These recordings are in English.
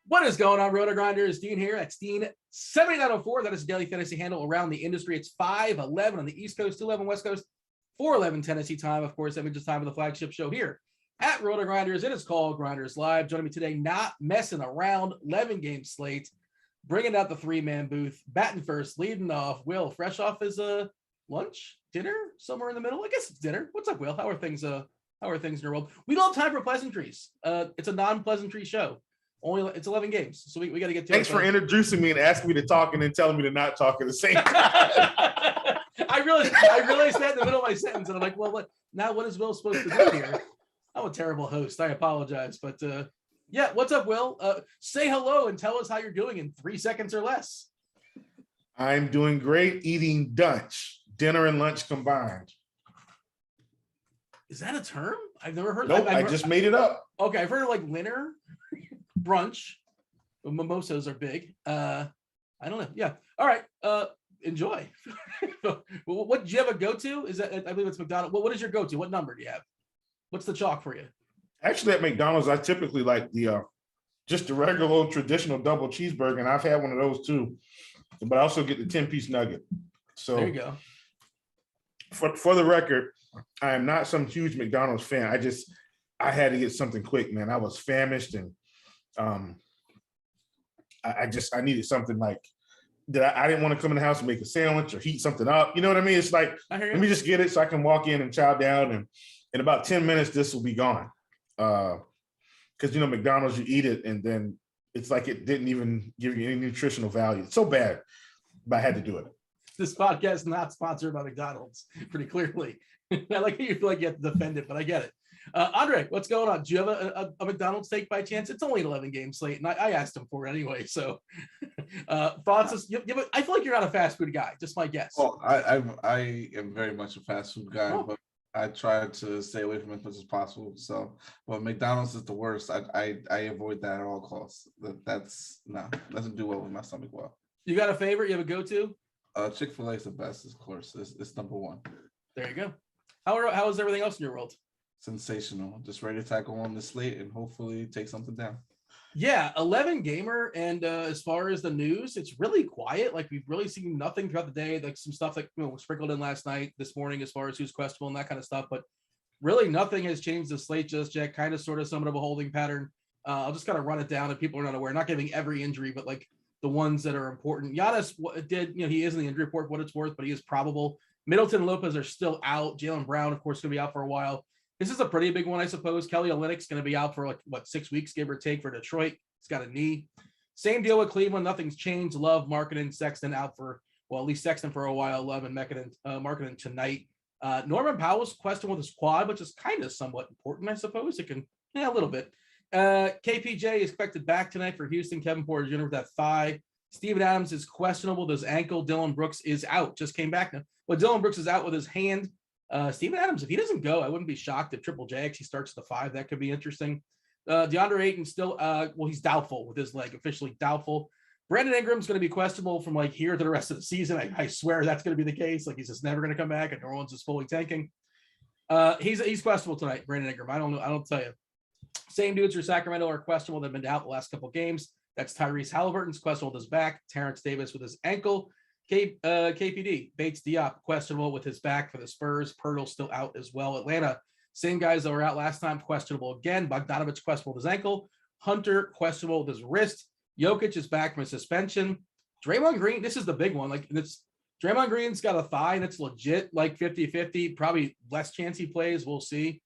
What is going on, Rotogrinders? Dean here. That's Dean 7904. That is a daily fantasy handle around the industry. It's 5:11 on the East Coast, 2:11 West Coast, 4:11 Tennessee time. Of course, that means it's time for the flagship show here at Rotogrinders. It is called Grinderslive. Joining me today, not messing around, 11-game slate, bringing out the three-man booth, batting first, leading off. Will, fresh off his lunch, dinner, somewhere in the middle. I guess it's dinner. What's up, Will? How are things in your world? We don't have time for pleasantries. It's a non-pleasantry show. It's 11 games, so we got to get to Thanks for introducing me and asking me to talk and then telling me to not talk at the same time. I realized that in the middle of my sentence, and I'm like, well, what is Will supposed to do here? I'm a terrible host. I apologize, but yeah, what's up, Will? Say hello and tell us how you're doing in 3 seconds or less. I'm doing great, eating Dutch, dinner and lunch combined. Is that a term? I've never heard. Nope, I just made it up. Okay, I've heard of like dinner. Brunch, mimosas are big. I don't know. Yeah. All right. Enjoy. What do you have a go-to? Is that, I believe it's McDonald's. What is your go-to? What number do you have? What's the chalk for you? Actually, at McDonald's, I typically like just the regular old traditional double cheeseburger, and I've had one of those too. But I also get the 10-piece nugget. So there you go. For the record, I am not some huge McDonald's fan. I had to get something quick, man. I was famished and I needed something like that. I didn't want to come in the house and make a sandwich or heat something up. You know what I mean? It's like, let me just get it so I can walk in and chow down. And in about 10 minutes, this will be gone. Because, McDonald's, you eat it and then it's like it didn't even give you any nutritional value. It's so bad, but I had to do it. This podcast is not sponsored by McDonald's, pretty clearly. I like how you feel like you have to defend it, but I get it. Andre, what's going on? Do you have a McDonald's take by chance? It's only an 11-game slate, and I asked him for it anyway. So, thoughts? I feel like you're not a fast food guy. Just my guess. Oh, I am very much a fast food guy, but I try to stay away from it as much as possible. So, but McDonald's is the worst. I avoid that at all costs. Doesn't do well with my stomach well. You got a favorite? You have a go-to? Chick-fil-A is the best, of course. It's number one. There you go. How is everything else in your world? Sensational. Just ready to tackle on the slate and hopefully take something down. Yeah, 11 gamer, and as far as the news, it's really quiet. Like we've really seen nothing throughout the day. Like some stuff that was sprinkled in last night, this morning, as far as who's questionable and that kind of stuff. But really, nothing has changed the slate just yet. Kind of, sort of, somewhat of a holding pattern. I'll just kind of run it down if people are not aware. Not giving every injury, but like the ones that are important. Giannis did, he is in the injury report, what it's worth, but he is probable. Middleton and Lopez are still out. Jaylen Brown, of course, going to be out for a while. This is a pretty big one, I suppose. Kelly Olynyk's going to be out for 6 weeks, give or take, for Detroit. He's got a knee. Same deal with Cleveland. Nothing's changed. Love, Markkanen, Sexton out for, at least Sexton for a while. Love and Markkanen tonight. Norman Powell's questionable with his quad, which is kind of somewhat important, I suppose. It can, a little bit. KPJ is expected back tonight for Houston. Kevin Porter Jr. with that thigh. Steven Adams is questionable with his ankle. Dylan Brooks is out. Just came back now. Well, Dylan Brooks is out with his hand. Steven Adams, if he doesn't go, I wouldn't be shocked if Triple J actually starts the 5. That could be interesting. DeAndre Ayton still, he's doubtful with his leg, officially doubtful. Brandon Ingram's going to be questionable from here to the rest of the season. I swear that's going to be the case. He's just never going to come back, and New Orleans is fully tanking. He's questionable tonight, Brandon Ingram. I don't know. I don't tell you. Same dudes for Sacramento are questionable. They've been out the last couple of games. That's Tyrese Halliburton's questionable with his back. Terrence Davis with his ankle. KPD, Bates Diop, questionable with his back for the Spurs. Pirtle's still out as well. Atlanta, same guys that were out last time, questionable again. Bogdanovich questionable with his ankle. Hunter questionable with his wrist. Jokic is back from his suspension. Draymond Green, this is the big one. Draymond Green's got a thigh, and it's legit 50-50. Probably less chance he plays. We'll see.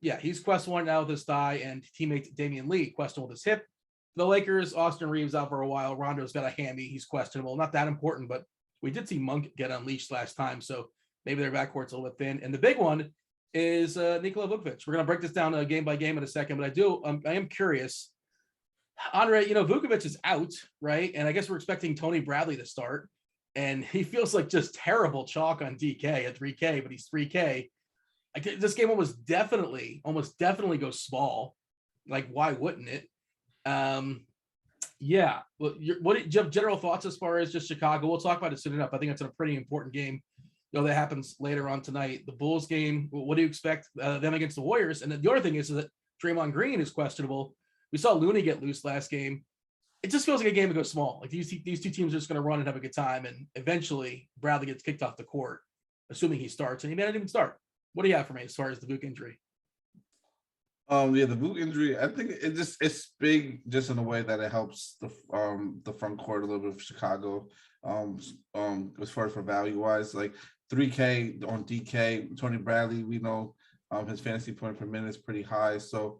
He's questionable now with his thigh, and teammate Damian Lee questionable with his hip. the Lakers, Austin Reeves out for a while. Rondo's got a hammy. He's questionable. Not that important, but we did see Monk get unleashed last time. So maybe their backcourt's a little bit thin. And the big one is Nikola Vukovic. We're going to break this down game by game in a second, but I am curious. Andre, Vukovic is out, right? And I guess we're expecting Tony Bradley to start. And he feels like just terrible chalk on DK at 3K, but he's 3K. This game almost definitely goes small. Like, why wouldn't it? Yeah. Well, do you have general thoughts as far as just Chicago? We'll talk about it soon enough. I think it's a pretty important game. That happens later on tonight. The Bulls game. What do you expect them against the Warriors? And then the other thing is that Draymond Green is questionable. We saw Looney get loose last game. It just feels like a game that goes small. Like these two teams are just going to run and have a good time, and eventually Bradley gets kicked off the court, assuming he starts, and he may not even start. What do you have for me as far as the Vuk injury? The Vuk injury, I think it's big just in a way that it helps the front court a little bit of Chicago. As far as for value wise, like 3K on DK, Tony Bradley, we know his fantasy point per minute is pretty high, so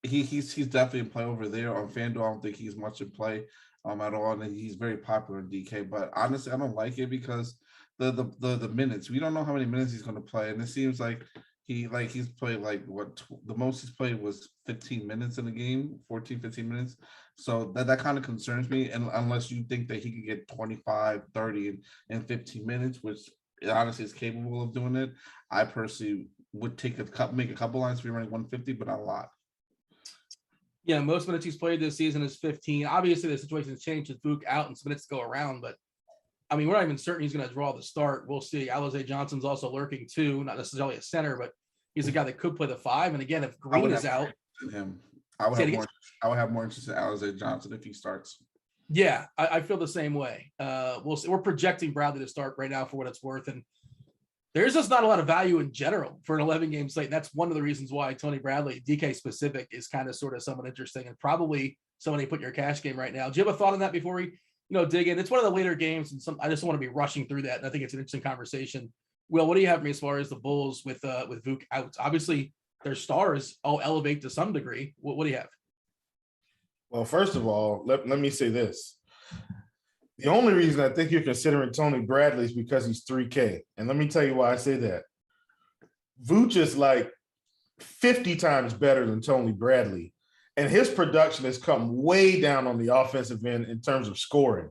he's definitely in play over there. On FanDuel, I don't think he's much in play at all, and he's very popular in DK. But honestly, I don't like it because the minutes, we don't know how many minutes he's going to play, and it seems like he's played like the most he's played was 15 minutes in a game, 15 minutes. So that kind of concerns me. And unless you think that he could get 25, 30 in 15 minutes, which honestly is capable of doing it, I personally would make a couple lines to be running 150, but not a lot. Yeah, most minutes he's played this season is 15. Obviously, the situation has changed with Vuk out and some minutes go around, but I mean, we're not even certain he's going to draw the start. We'll see. Alize Johnson's also lurking too, not necessarily a center, but he's a guy that could play the 5. And again, if Green is out, I would have more interest in Alize Johnson if he starts. Yeah, I feel the same way. We'll see. We're projecting Bradley to start right now for what it's worth, and there's just not a lot of value in general for an 11-game slate. And that's one of the reasons why Tony Bradley, DK specific, is kind of sort of somewhat interesting and probably someone you put in your cash game right now. Do you have a thought on that before we dig in? It's one of the later games, and I just don't want to be rushing through that. And I think it's an interesting conversation. Will, what do you have for me as far as the Bulls with Vuk out? Obviously, their stars all elevate to some degree. What do you have? Well, first of all, let me say this. The only reason I think you're considering Tony Bradley is because he's 3K. And let me tell you why I say that. Vooch is like 50 times better than Tony Bradley. And his production has come way down on the offensive end in terms of scoring.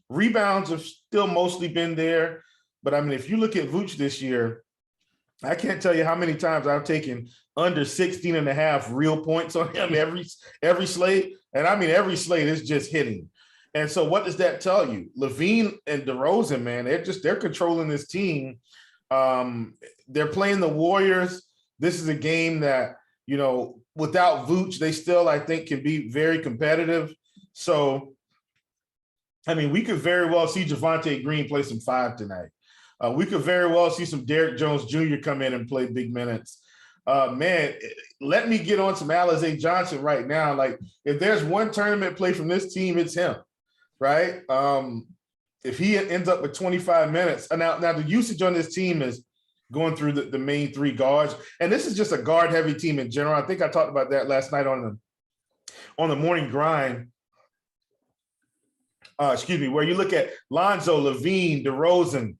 Rebounds have still mostly been there. But I mean, if you look at Vooch this year, I can't tell you how many times I've taken under 16 and a half real points on him every slate. And I mean, every slate is just hitting. And so what does that tell you? Levine and DeRozan, man, they're controlling this team. They're playing the Warriors. This is a game that, without Vooch, they still, I think, can be very competitive. So, I mean, we could very well see Javonte Green play some 5 tonight. We could very well see some Derrick Jones Jr. come in and play big minutes. Man, let me get on some Alize Johnson right now. Like, if there's one tournament play from this team, it's him, right? If he ends up with 25 minutes, now the usage on this team is going through the main 3 guards, and this is just a guard-heavy team in general. I think I talked about that last night on the morning grind. Where you look at Lonzo, Levine, DeRozan,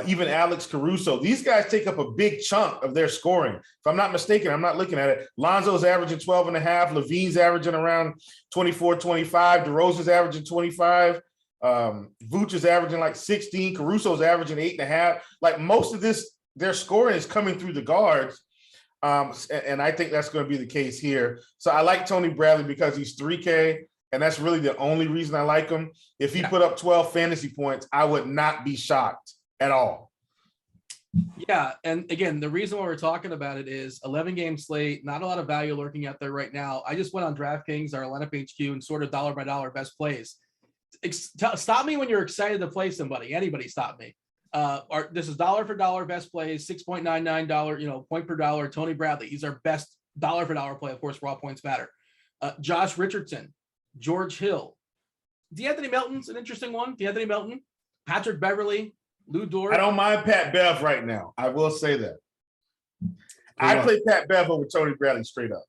even Alex Caruso. These guys take up a big chunk of their scoring. If I'm not mistaken, I'm not looking at it. Lonzo's averaging 12 and a half. Levine's averaging around 24, 25. DeRozan's averaging 25. Vooch is averaging like 16. Caruso's averaging 8.5. Like, most of their scoring is coming through the guards. And I think that's going to be the case here. So I like Tony Bradley because he's 3K. And that's really the only reason I like him. If he put up 12 fantasy points, I would not be shocked at all. Yeah, and again, the reason why we're talking about it is 11-game slate, not a lot of value lurking out there right now. I just went on DraftKings, our lineup HQ, and sort of dollar by dollar best plays. Stop me when you're excited to play somebody. Anybody stop me. This is dollar for dollar best plays, $6.99, point per dollar. Tony Bradley, he's our best dollar for dollar play. Of course, raw points matter. Josh Richardson, George Hill, DeAnthony Melton's an interesting one. DeAnthony Melton, Patrick Beverly, Lou Dort. I don't mind Pat Bev right now. I will say that. I play Pat Bev over Tony Bradley straight up.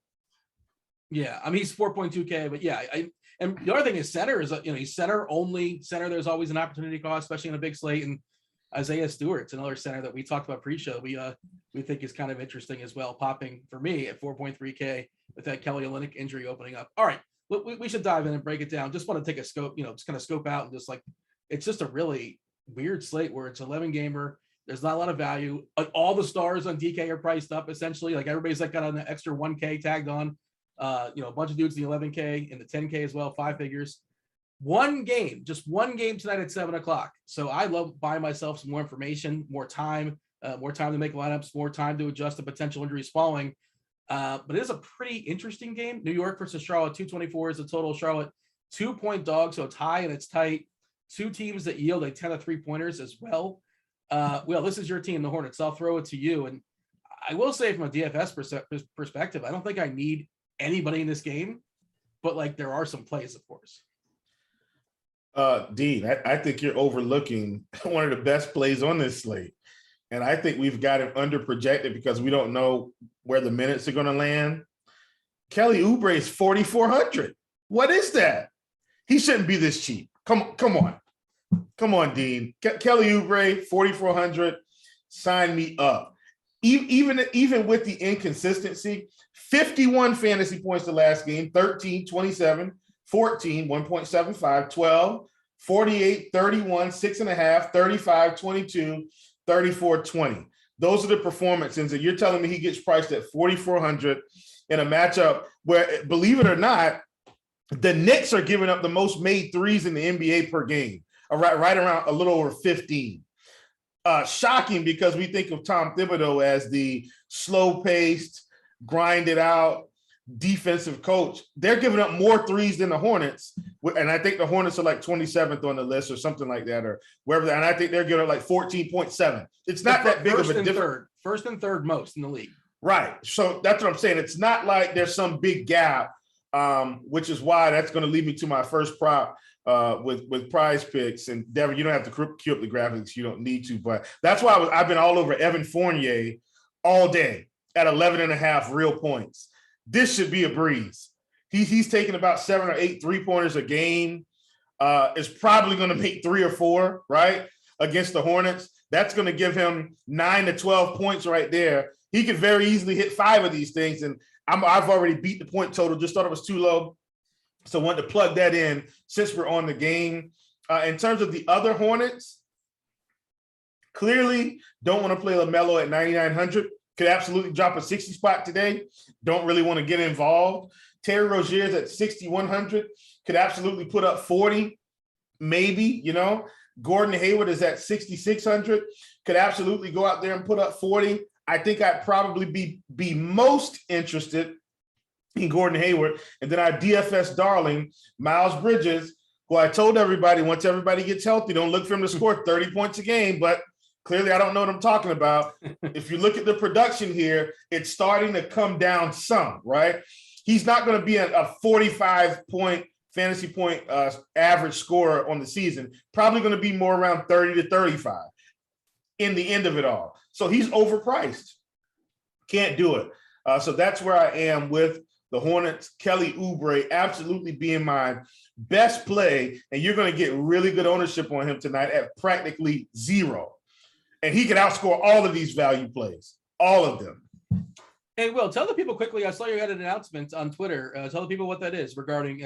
Yeah, I mean he's 4.2K, but yeah, and the other thing is center is he's center only center. There's always an opportunity cost, especially in a big slate. And Isaiah Stewart's another center that we talked about pre-show. We think is kind of interesting as well, popping for me at 4.3K with that Kelly Olynyk injury opening up. All right, we should dive in and break it down. Just want to take a scope, just kind of scope out and just like it's just a really weird slate where it's 11 gamer. There's not a lot of value. Like all the stars on DK are priced up essentially. Like everybody's like got an extra 1K tagged on. A bunch of dudes in the 11K and the 10K as well, 5 figures. Just one game tonight at 7:00. So I love buying myself some more information, more time to make lineups, more time to adjust to potential injuries following. But it is a pretty interesting game. New York versus Charlotte, 224 is the total. Charlotte 2-point dog, so it's high and it's tight. Two teams that yield a 10 of 3-pointers as well. Will, this is your team, the Hornets. I'll throw it to you. And I will say from a DFS perspective, I don't think I need anybody in this game, but like there are some plays, of course. Dean, I think you're overlooking one of the best plays on this slate. And I think we've got him under projected because we don't know where the minutes are going to land. Kelly Oubre is 4,400. What is that? He shouldn't be this cheap. Come on, Dean. Kelly Oubre, 4,400. Sign me up. Even with the inconsistency, 51 fantasy points the last game, 13, 27, 14, 1.75, 12, 48, 31, 6.5, 35, 22, 34, 20. Those are the performances. And you're telling me he gets priced at 4,400 in a matchup where, believe it or not, the Knicks are giving up the most made threes in the NBA per game, right around a little over 15. Shocking because we think of Tom Thibodeau as the slow-paced, grinded-out defensive coach. They're giving up more threes than the Hornets, and I think the Hornets are like 27th on the list or something like that, or wherever. And I think they're giving up like 14.7. It's not that big of a difference. First and third most in the league. Right. So that's what I'm saying. It's not like there's some big gap, which is why that's going to lead me to my first prop with Prize Picks. And Devin, you don't have to queue up the graphics. You don't need to, but that's why I've been all over Evan Fournier all day at 11.5 real points. This should be a breeze. He's taking about 7 or 8 3-pointers a game. Is probably going to make 3 or 4, right, against the Hornets. That's going to give him 9 to 12 points right there. He could very easily hit 5 of these things, and I've already beat the point total. Just thought it was too low, so wanted to plug that in since we're on the game. In terms of the other Hornets, clearly don't want to play LaMelo at 9,900. Could absolutely drop a 60 spot today. Don't really want to get involved. Terry Rozier's at 6,100. Could absolutely put up 40, maybe, Gordon Hayward is at 6,600. Could absolutely go out there and put up 40. I think I'd probably be most interested in Gordon Hayward. And then our DFS darling, Miles Bridges, who I told everybody, once everybody gets healthy, don't look for him to score 30 points a game, but clearly, I don't know what I'm talking about. If you look at the production here, it's starting to come down some, right? He's not going to be a 45-point fantasy point average scorer on the season. Probably going to be more around 30 to 35 in the end of it all. So he's overpriced. Can't do it. So that's where I am with the Hornets. Kelly Oubre absolutely being my best play, and you're going to get really good ownership on him tonight at practically 0. And he can outscore all of these value plays, all of them. Hey, Will, tell the people quickly. I saw you had an announcement on Twitter. Tell the people what that is regarding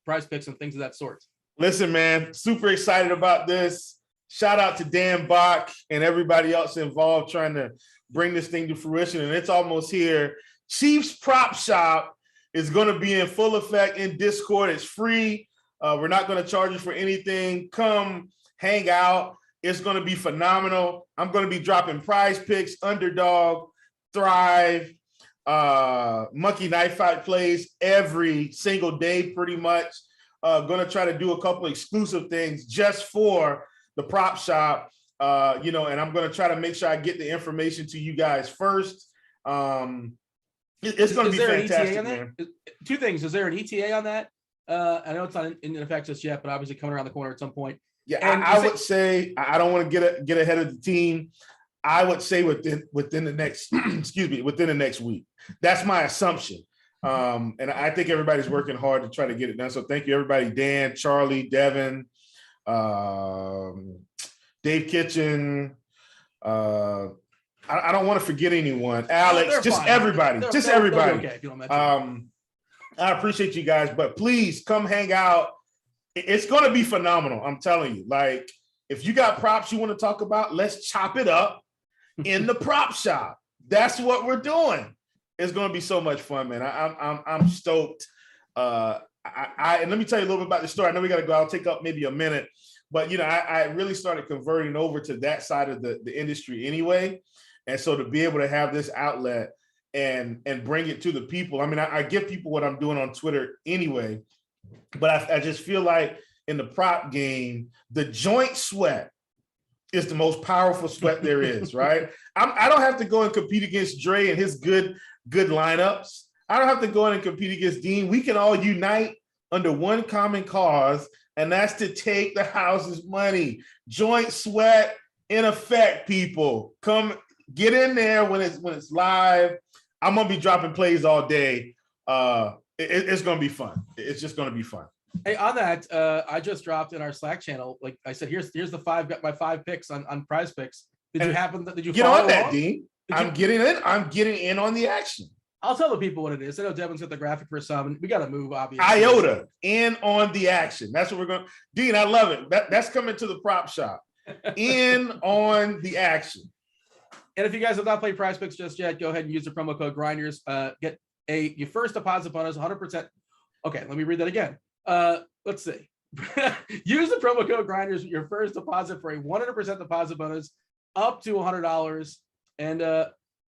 Prize Picks and things of that sort. Listen, man, super excited about this. Shout out to Dan Bach and everybody else involved trying to bring this thing to fruition. And it's almost here. Chiefs Prop Shop is going to be in full effect in Discord. It's free. We're not going to charge you for anything. Come hang out. It's going to be phenomenal. I'm going to be dropping Prize Picks, Underdog, Thrive, Monkey Knife Fight plays every single day pretty much. Going to try to do a couple exclusive things just for the prop shop, and I'm going to try to make sure I get the information to you guys first. It's going to be fantastic, man. 2 things. Is there an ETA on that? I know it's not in effect just yet, but obviously coming around the corner at some point. Yeah, I would say I don't want to get ahead of the team. I would say within the next within the next week. That's my assumption. And I think everybody's working hard to try to get it done. So thank you, everybody. Dan, Charlie, Devin, Dave Kitchen. I don't want to forget anyone. Alex, just fine. Everybody. Everybody. Okay, if you don't mention I appreciate you guys, but please come hang out. It's going to be phenomenal. I'm telling you. Like, if you got props you want to talk about, let's chop it up in the prop shop. That's what we're doing. It's going to be so much fun, man. I'm stoked. And let me tell you a little bit about the story. I know we got to go. I'll take up maybe a minute, but I really started converting over to that side of the industry anyway. And so to be able to have this outlet and bring it to the people. I mean, I give people what I'm doing on Twitter anyway, but I just feel like in the prop game, the joint sweat is the most powerful sweat there is, right? I don't have to go and compete against Dre and his good lineups. I don't have to go in and compete against Dean. We can all unite under one common cause, and that's to take the house's money. Joint sweat in effect, people. Come get in there when it's live. I'm gonna be dropping plays all day. It's gonna be fun. It's just gonna be fun. Hey, on that, I just dropped in our Slack channel. Like I said, here's the my 5 picks on Prize Picks. Did you get on that, Dean? I'm getting in on the action. I'll tell the people what it is. I know Devin's got the graphic for some, and we got to move, obviously. IOTA, in on the action. That's what we're going to. Dean, I love it. That's coming to the prop shop. In on the action. And if you guys have not played Prize Picks just yet, go ahead and use the promo code Grinders. Get your first deposit bonus, 100%. Okay, let me read that again. Let's see. Use the promo code Grinders with your first deposit for a 100% deposit bonus up to $100. And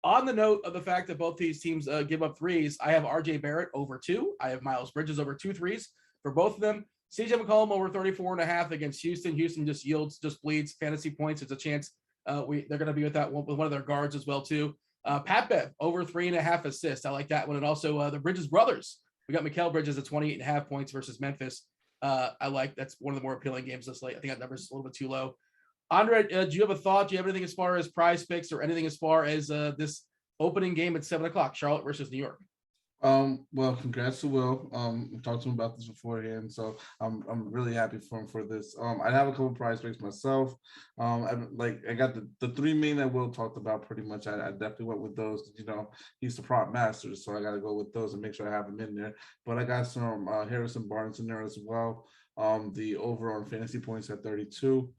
on the note of the fact that both these teams give up threes, I have RJ Barrett over 2. I have Miles Bridges over 2 threes for both of them. CJ McCollum over 34.5 against Houston. Houston just bleeds fantasy points. It's a chance they're going to be with one of their guards as well too. Pat Bev over 3.5 assists. I like that one. And also the Bridges brothers. We got Mikal Bridges at 28.5 points versus Memphis. I like that's one of the more appealing games this late. I think that number's a little bit too low. Andre, do you have a thought? Do you have anything as far as Prize Picks or anything as far as this opening game at 7:00, Charlotte versus New York? Well, congrats to Will. I talked to him about this beforehand, so I'm really happy for him for this. I have a couple Prize Picks myself. I got the 3 main that Will talked about pretty much. I definitely went with those. He's the prop master, so I got to go with those and make sure I have him in there. But I got some Harrison Barnes in there as well. The over on fantasy points at 32.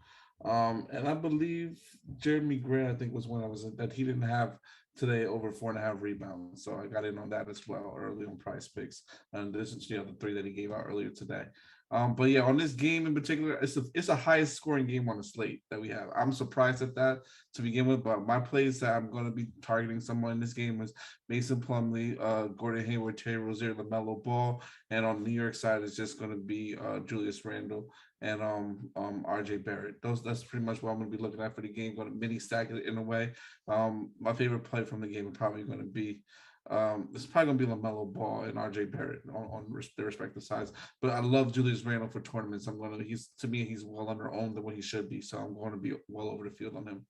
And I believe Jeremy Grant, I think, was one that he didn't have today over 4.5 rebounds. So I got in on that as well early on Prize Picks. And this is the 3 that he gave out earlier today. But yeah, on this game in particular, it's the highest scoring game on the slate that we have. I'm surprised at that to begin with, but my plays that I'm going to be targeting someone in this game is Mason Plumlee, Gordon Hayward, Terry Rozier, LaMelo Ball, and on the New York side is just going to be Julius Randle and RJ Barrett. That's pretty much what I'm going to be looking at for the game. Going to mini stack it in a way. My favorite play from the game is probably going to be. It's probably gonna be LaMelo Ball and RJ Barrett on their respective sides. But I love Julius Randle for tournaments. He's well under owned than what he should be. So I'm going to be well over the field on him.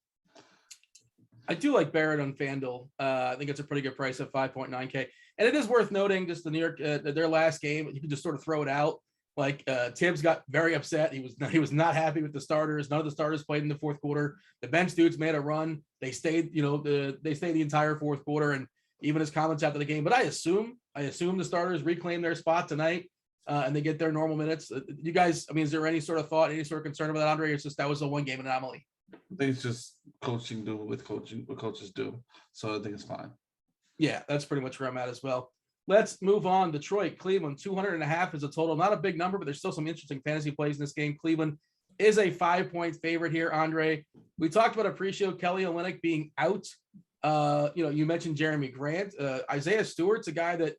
I do like Barrett on FanDuel. I think it's a pretty good price at 5.9K. And it is worth noting just the New York their last game. You can just sort of throw it out. Like Tibbs got very upset. He was not happy with the starters. None of the starters played in the fourth quarter. The bench dudes made a run. They stayed. They stayed the entire fourth quarter and. Even his comments after the game, but I assume the starters reclaim their spot tonight and they get their normal minutes. You guys, I mean, is there any sort of thought, any sort of concern about that, Andre? It's just that was a 1-game anomaly. I think it's just coaching do what coaches do. So I think it's fine. Yeah, that's pretty much where I'm at as well. Let's move on. Detroit, Cleveland, 200.5 is a total. Not a big number, but there's still some interesting fantasy plays in this game. Cleveland is a 5-point favorite here, Andre. We talked about Appreciate Kelly Olynyk being out. You mentioned Jeremy Grant. Isaiah Stewart's a guy that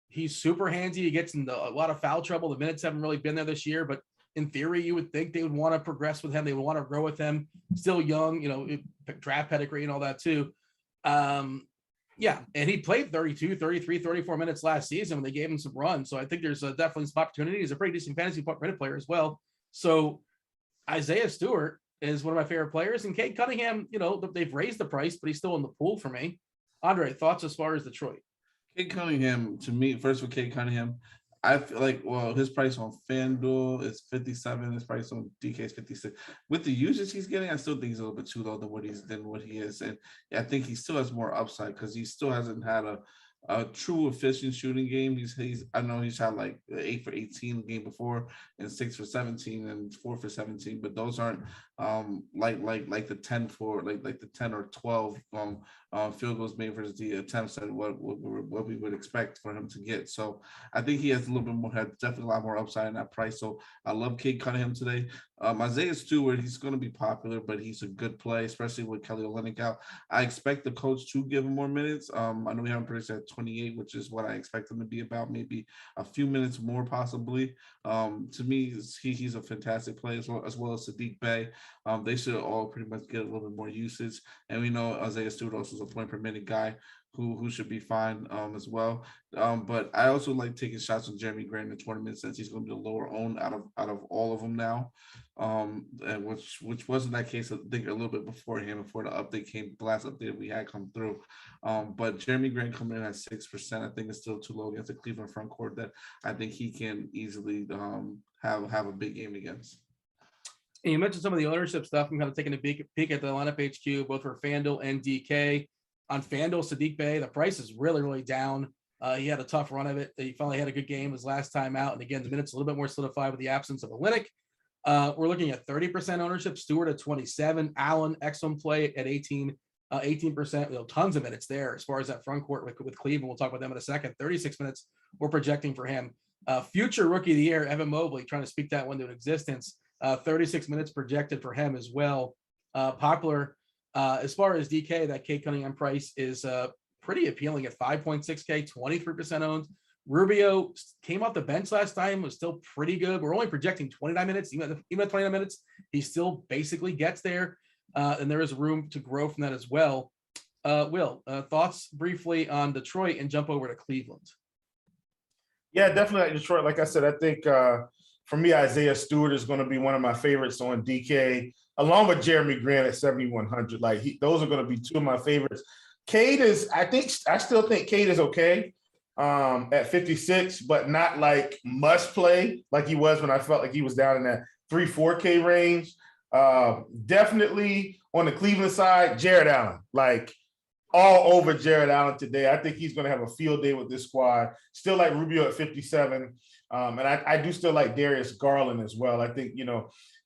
he's super handy. He gets into a lot of foul trouble. The minutes haven't really been there this year, but in theory, you would think they would want to progress with him. They would want to grow with him. Still young, draft pedigree and all that too. Yeah, and he played 32, 33, 34 minutes last season when they gave him some runs. So I think there's definitely some opportunity. He's a pretty decent fantasy minute player as well. So Isaiah Stewart is one of my favorite players. And Cade Cunningham, they've raised the price, but he's still in the pool for me. Andre, thoughts as far as Detroit? Cade Cunningham, to me, first for Cade Cunningham, I feel like, well, his price on FanDuel is 57. His price on DK is 56. With the usage he's getting, I still think he's a little bit too low than what he is, and I think he still has more upside because he still hasn't had a true efficient shooting game. He's I know he's had like 8 for 18 the game before and 6 for 17 and 4 for 17, but those aren't like the 10 for like the 10 or 12 field goals made versus the attempts at what we would expect for him to get. So I think he has a little bit more, has definitely a lot more upside in that price. So I love Cade Cunningham today. Isaiah Stewart, he's going to be popular, but he's a good play, especially with Kelly Olynyk out. I expect the coach to give him more minutes. I know we haven't predicted at 28, which is what I expect him to be about, maybe a few minutes more possibly. To me, he's a fantastic player as well as Sadiq Bey. They should all pretty much get a little bit more usage. And we know Isaiah Stewart also is a point per minute guy who should be fine as well. But I also like taking shots on Jeremy Grant in the tournament since he's going to be the lower owned out of all of them now. And which wasn't that case, I think, a little bit before the update came, the last update we had come through. But Jeremy Grant coming in at 6%, I think it's still too low against the Cleveland front court that I think he can easily have a big game against. And you mentioned some of the ownership stuff. I'm kind of taking a peek at the lineup HQ, both for FanDuel and DK. On FanDuel, Sadiq Bey, the price is really, really down. He had a tough run of it. He finally had a good game his last time out. And again, the minutes a little bit more solidified with the absence of Olynyk. We're looking at 30% ownership. Stewart at 27. Allen, excellent play at 18%. Tons of minutes there as far as that front court with Cleveland. We'll talk about them in a second. 36 minutes we're projecting for him. Future rookie of the year, Evan Mobley, trying to speak that one into existence. 36 minutes projected for him as well. Popular. As far as DK, that Cade Cunningham price is pretty appealing at 5.6K, 23% owned. Rubio came off the bench last time, was still pretty good. We're only projecting 29 minutes. Even at 29 minutes, he still basically gets there. And there is room to grow from that as well. Will, thoughts briefly on Detroit and jump over to Cleveland? Yeah, definitely like Detroit. Like I said, I think for me, Isaiah Stewart is going to be one of my favorites on DK, along with Jeremy Grant at 7,100. Like those are going to be two of my favorites. Cade is, I still think Cade is okay at 56, but not like must play like he was when I felt like he was down in that 3-4K range. Definitely on the Cleveland side, Jared Allen, like all over Jared Allen today. I think he's going to have a field day with this squad. Still like Rubio at 57. And I do still like Darius Garland as well. I think,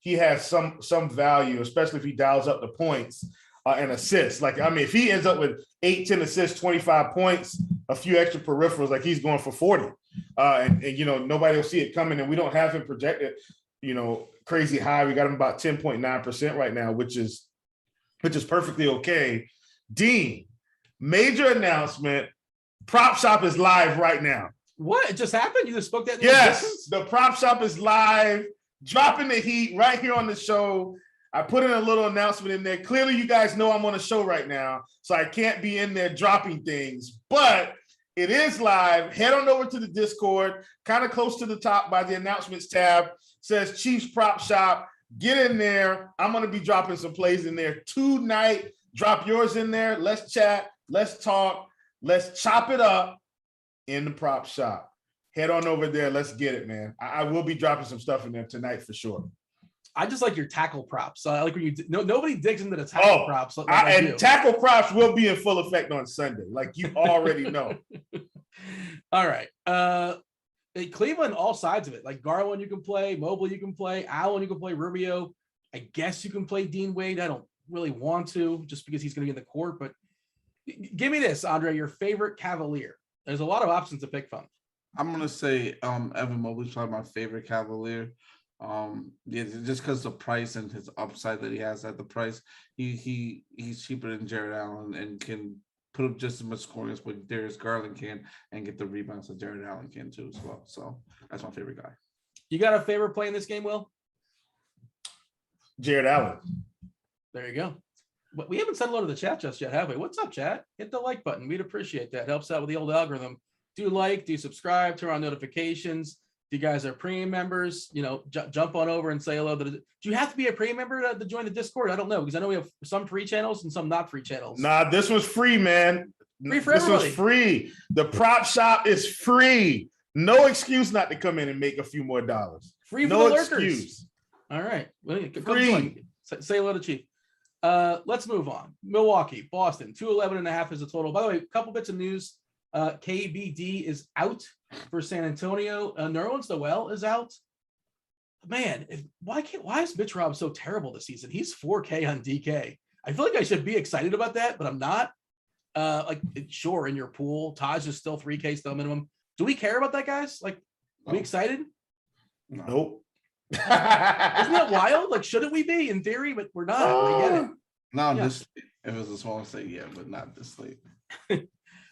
he has some value, especially if he dials up the points and assists. Like, I mean, if he ends up with 8, 10 assists, 25 points, a few extra peripherals, like he's going for 40. And nobody will see it coming. And we don't have him projected, crazy high. We got him about 10.9% right now, which is perfectly okay. Dean, major announcement. Prop Shop is live right now. What? It just happened? You just spoke that? Yes, the Prop Shop is live, dropping the heat right here on the show. I put in a little announcement in there. Clearly, you guys know I'm on a show right now, so I can't be in there dropping things, but it is live. Head on over to the Discord, kind of close to the top by the announcements tab. It says Chiefs Prop Shop. Get in there. I'm going to be dropping some plays in there tonight. Drop yours in there. Let's chat. Let's talk. Let's chop it up in the Prop Shop. Head on over there. Let's get it, man. I will be dropping some stuff in there tonight for sure. I just like your tackle props. I like when you nobody digs into the tackle props. Like and tackle props will be in full effect on Sunday, like you already know. All right. Cleveland, all sides of it. Like Garland, you can play. Mobley, you can play. Allen, you can play. Rubio, I guess you can play Dean Wade. I don't really want to just because he's going to be in the court. But give me this, Andre, your favorite Cavalier. There's a lot of options to pick from. I'm going to say Evan Mobley's probably my favorite Cavalier. Just because the price and his upside that he has at the price, he's cheaper than Jared Allen and can put up just as much scoring as what Darius Garland can and get the rebounds that Jared Allen can too as well. So that's my favorite guy. You got a favorite play in this game, Will? Jared Allen. There you go. But we haven't said hello to the chat just yet, have we? What's up, chat? Hit the like button. We'd appreciate that. Helps out with the old algorithm. Do like, do subscribe, turn on notifications. If you guys are premium members, jump on over and say hello. Do you have to be a premium member to join the Discord? I don't know, because I know we have some free channels and some not free channels. Nah, this was free, man. Free for this everybody. was free. The prop shop is free. No excuse not to come in and make a few more dollars. Free for No the lurkers. excuse. All right. Well, come Free. join. Say hello to Chief. Let's move on. Milwaukee, Boston, 211.5 is the total. By the way, a couple bits of news. KBD is out for San Antonio. Nerlens Noel is out. Man, why is Mitch Rob so terrible this season? He's 4K on DK. I feel like I should be excited about that, but I'm not. Sure, in your pool, Taj is still 3K, still minimum. Do we care about that, guys? Like, are we excited? Nope. Isn't that wild? Like, shouldn't we be in theory? But we're not. We get it. No, this if it's a small state, yeah, but not this late.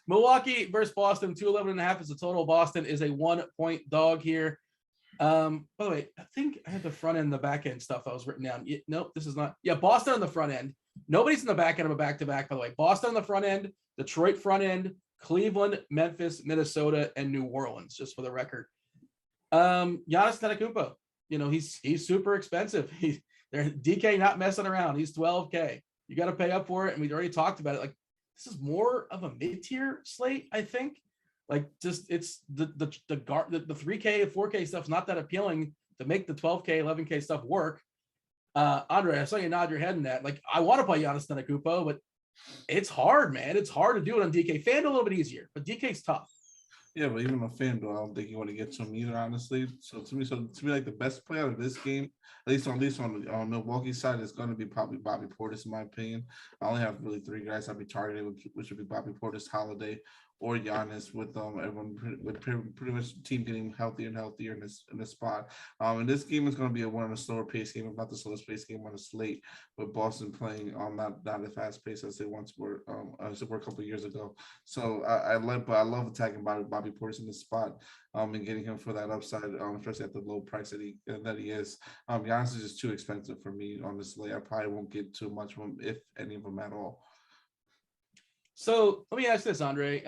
Milwaukee versus Boston, 211.5 is the total. Boston is a 1-point dog here. By the way, I think I had the front end and the back end stuff that was written down. Nope, this is not. Yeah, Boston on the front end. Nobody's in the back end of a back-to-back, by the way. Boston on the front end, Detroit front end, Cleveland, Memphis, Minnesota, and New Orleans, just for the record. Giannis Antetokounmpo, he's super expensive. They're DK not messing around. He's 12K. You got to pay up for it, and we'd already talked about it. Like, this is more of a mid-tier slate, I think. Like, just it's the 3K and 4K stuff's not that appealing to make the 12K, 11K stuff work. Andre, I saw you nod your head in that. Like, I want to play Giannis Antetokounmpo, but it's hard, man. It's hard to do it on DK. FanDuel a little bit easier, but DK's tough. Yeah, but even on FanDuel, I don't think you want to get to him either, honestly. So to me, like the best player of this game, at least on Milwaukee side, is going to be probably Bobby Portis, in my opinion. I only have really 3 guys I'd be targeting, which would be Bobby Portis, Holiday, or Giannis, with everyone with pretty much the team getting healthier and healthier in this spot. And this game is going to be one of the slower pace game, if not the slowest pace game on the slate, with Boston playing not as fast pace as they once were, as they were a couple of years ago. So I love attacking Bobby Portis in this spot, and getting him for that upside, especially at the low price that he is. Giannis is just too expensive for me on this slate. I probably won't get too much of him, if any of them at all. So let me ask this, Andre.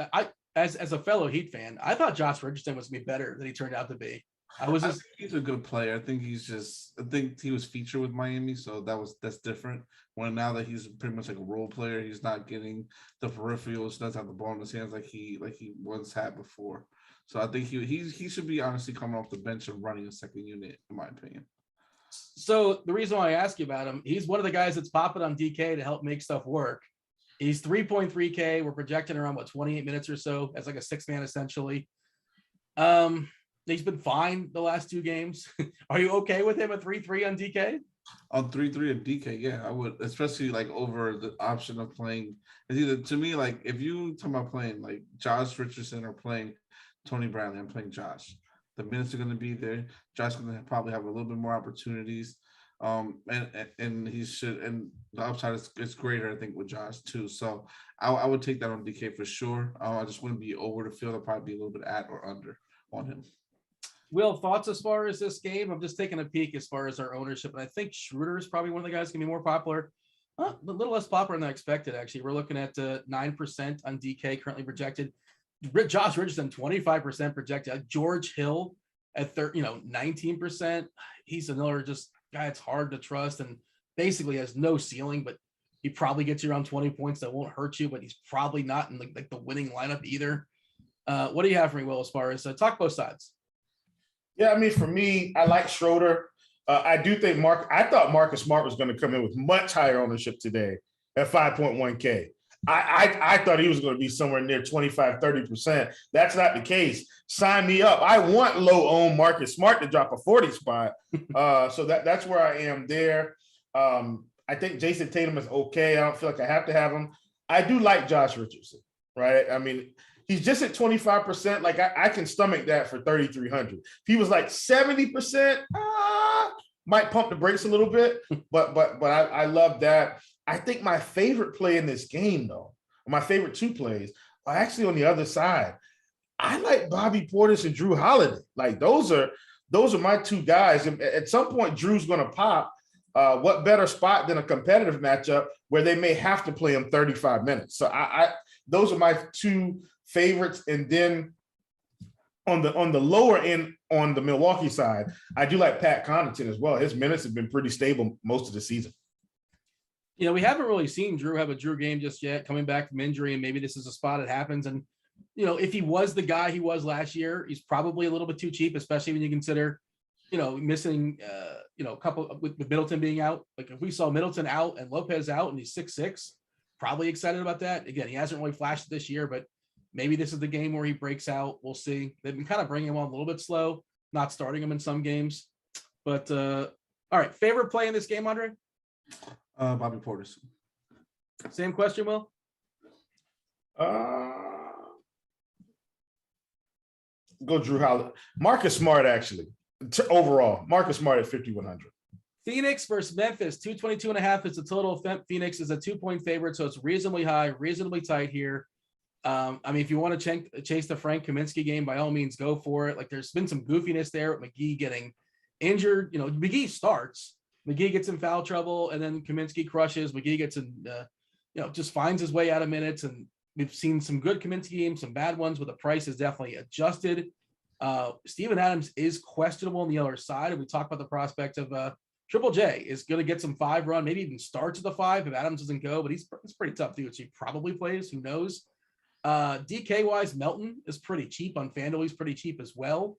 As a fellow Heat fan, I thought Josh Richardson was going to be better than he turned out to be. I think he's a good player. I think he was featured with Miami, so that's different. Now that he's pretty much like a role player, he's not getting the peripherals, doesn't have the ball in his hands like he once had before. So I think he should be honestly coming off the bench and running a second unit, in my opinion. So the reason why I ask you about him, he's one of the guys that's popping on DK to help make stuff work. He's 3.3K. We're projecting around 28 minutes or so as like a 6-man essentially. He's been fine the last 2 games. Are you okay with him at 3.3 on DK? On 3.3 at DK, yeah, I would, especially like over the option of playing. It's either, to me, like if you talk about playing like Josh Richardson or playing Tony Bradley, I'm playing Josh. The minutes are going to be there. Josh is going to probably have a little bit more opportunities. And he should, and the upside is greater, I think, with Josh too. So I would take that on DK for sure. I just wouldn't be over the field. I'd probably be a little bit at or under on him. Will, thoughts as far as this game? I'm just taking a peek as far as our ownership, and I think Schroeder is probably one of the guys going to be more popular. A little less popular than I expected, actually. We're looking at 9% on DK currently projected. Josh Richardson 25% projected. George Hill at 19%. He's another just guy it's hard to trust and basically has no ceiling, but he probably gets you around 20 points. That won't hurt you, but he's probably not in like the winning lineup either. What do you have for me, Will, as far as talk both sides? Yeah, I mean, for me, I like Schroeder. I do think I thought Marcus Smart was going to come in with much higher ownership today at 5.1K. I thought he was going to be somewhere near 25, 30%. That's not the case. Sign me up. I want low-owned Marcus Smart to drop a 40 spot. So that's where I am there. I think Jason Tatum is okay. I don't feel like I have to have him. I do like Josh Richardson, right? I mean, he's just at 25%. Like, I can stomach that for 3,300. If he was like 70%, might pump the brakes a little bit. But I love that. I think my favorite play in this game, though, my favorite 2 plays are actually on the other side. I like Bobby Portis and Drew Holiday. Like, those are my 2 guys. And at some point, Drew's going to pop. What better spot than a competitive matchup where they may have to play him 35 minutes? So those are my 2 favorites. And then on the lower end, on the Milwaukee side, I do like Pat Connaughton as well. His minutes have been pretty stable most of the season. We haven't really seen Drew have a Drew game just yet, coming back from injury, and maybe this is a spot it happens. And, if he was the guy he was last year, he's probably a little bit too cheap, especially when you consider, missing, a couple with Middleton being out. Like if we saw Middleton out and Lopez out and he's 6'6", probably excited about that. Again, he hasn't really flashed this year, but maybe this is the game where he breaks out. We'll see. They've been kind of bringing him on a little bit slow, not starting him in some games. But all right, favorite play in this game, Andre? Bobby Portis. Same question, Will? Go Drew Holiday. Marcus Smart, actually. Overall, Marcus Smart at 5,100. Phoenix versus Memphis, 222.5 is the total. Phoenix is a 2-point favorite, so it's reasonably high, reasonably tight here. If you want to chase the Frank Kaminsky game, by all means, go for it. Like there's been some goofiness there with Mcgee getting injured. Mcgee starts, Mcgee gets in foul trouble, and then Kaminsky crushes. Mcgee gets in, just finds his way out of minutes. And we've seen some good Kaminsky games, some bad ones, but the price is definitely adjusted. Steven Adams is questionable on the other side. And we talk about the prospect of Triple J is going to get some 5 run, maybe even starts at the 5 if Adams doesn't go, but he's pretty tough dude. So he probably plays, who knows? DK wise, Melton is pretty cheap on FanDuel. He's pretty cheap as well.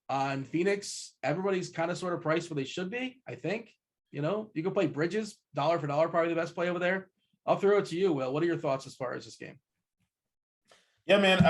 On Phoenix, everybody's kind of sort of priced where they should be, I think. You can play Bridges, dollar for dollar, probably the best play over there. I'll throw it to you, Will. What are your thoughts as far as this game? Yeah, man.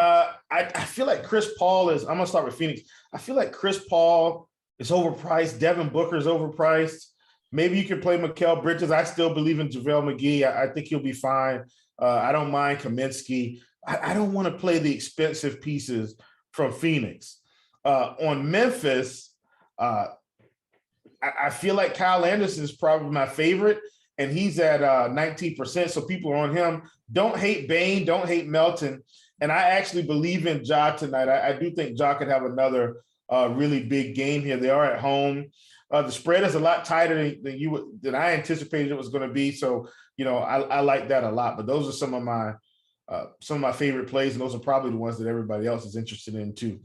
I feel like Chris Paul is. I'm gonna start with Phoenix. I feel like Chris Paul is overpriced. Devin Booker is overpriced. Maybe you can play Mikal Bridges. I still believe in JaVale McGee. I think he'll be fine. I don't mind Kaminsky. I don't want to play the expensive pieces from Phoenix. On Memphis, I feel like Kyle Anderson is probably my favorite, and he's at 19%. So people are on him. Don't hate Bane. Don't hate Melton. And I actually believe in Ja tonight. I do think Ja could have another really big game here. They are at home. The spread is a lot tighter than I anticipated it was going to be. So, I like that a lot. But those are some of my favorite plays, and those are probably the ones that everybody else is interested in too.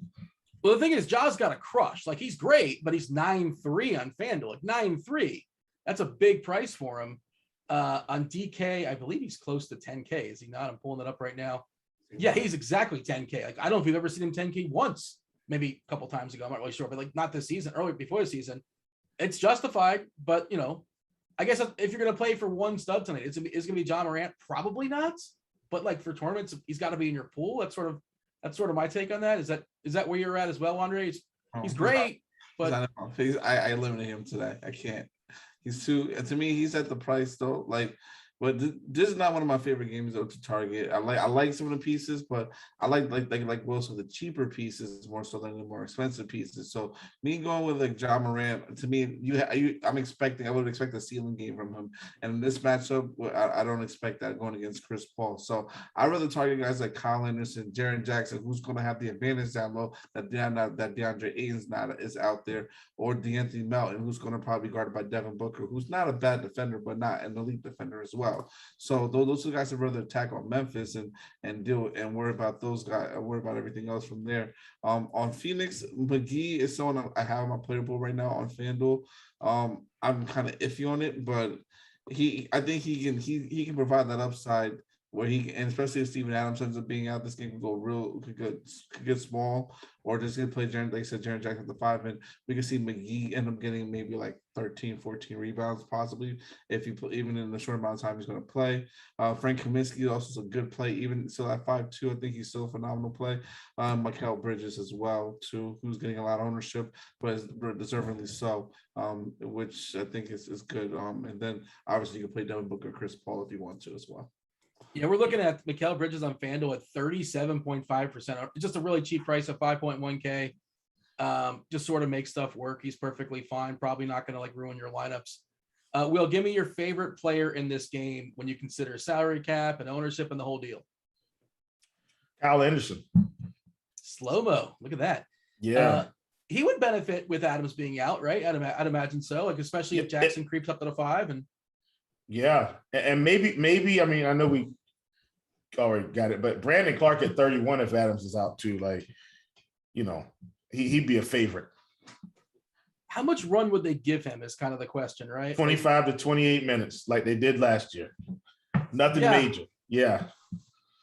Well, the thing is, Ja's got a crush. Like he's great, but he's 9.3 on FanDuel. Like 9.3. That's a big price for him. On DK, I believe he's close to 10K. Is he not? I'm pulling it up right now. Yeah, he's exactly 10K. Like I don't know if you've ever seen him 10K once, maybe a couple times ago. I'm not really sure, but like not this season, earlier before the season. It's justified, but I guess if you're going to play for one stud tonight, it's going to be John Morant. Probably not, but like for tournaments, he's got to be in your pool. That's sort of my take on that. Is that where you're at as well, Andre? He's great, but I eliminated him today. I can't. He's too. To me, he's at the price though. Like, but this is not one of my favorite games though to target. I like some of the pieces, but I like Will, so the cheaper pieces more so than the more expensive pieces. So me going with like John Morant, to me, I would expect a ceiling game from him. And in this matchup, I don't expect that going against Chris Paul. So I'd rather target guys like Kyle Anderson, Jaren Jackson, who's going to have the advantage down low that DeAndre Ayton's is out there, or DeAnthony Melton, who's going to probably be guarded by Devin Booker, who's not a bad defender, but not an elite defender as well. So those are the guys that rather attack on Memphis and deal and worry about those guys, worry about everything else from there. On Phoenix, Mcgee is someone I have on my player pool right now on FanDuel. I'm kind of iffy on it, but I think he can provide that upside where and especially if Steven Adams ends up being out, this game could get small, or just gonna play Jaren Jackson at the 5, and we can see Mcgee end up getting maybe like 13, 14 rebounds possibly if even in the short amount of time he's going to play. Frank Kaminsky also is a good play, even still at 5'2". I think he's still a phenomenal play. Mikal Bridges as well too, who's getting a lot of ownership, but is deservingly so, which I think is good. And then obviously you can play Devin Booker, Chris Paul if you want to as well. Yeah, we're looking at Mikal Bridges on FanDuel at 37.5%. Just a really cheap price of 5.1K. Just sort of make stuff work. He's perfectly fine. Probably not going to like ruin your lineups. Will, give me your favorite player in this game when you consider salary cap and ownership and the whole deal. Kyle Anderson. Slow-mo. Look at that. Yeah. He would benefit with Adams being out, right? I'd imagine so. Like especially if Jackson creeps up to the 5 and. Yeah, and maybe I mean I know we already got it, but Brandon Clark at 31 if Adams is out too, like he'd be a favorite. How much run would they give him is kind of the question, right? 25 to 28 minutes, like they did last year. Nothing major. Yeah.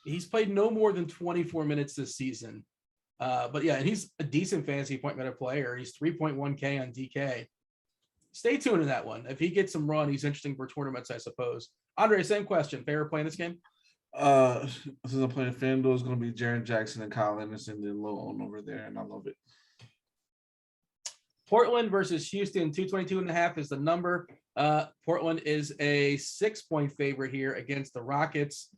He's played no more than 24 minutes this season. But yeah, and he's a decent fantasy point meta player. He's 3.1K on DK. Stay tuned in that one. If he gets some run, he's interesting for tournaments, I suppose. Andre, same question. Favorite play in this game? Since I'm playing FanDuel, it's going to be Jaren Jackson and Kyle Anderson, then low on over there, and I love it. Portland versus Houston, 222.5 is the number. Portland is a 6-point favorite here against the Rockets.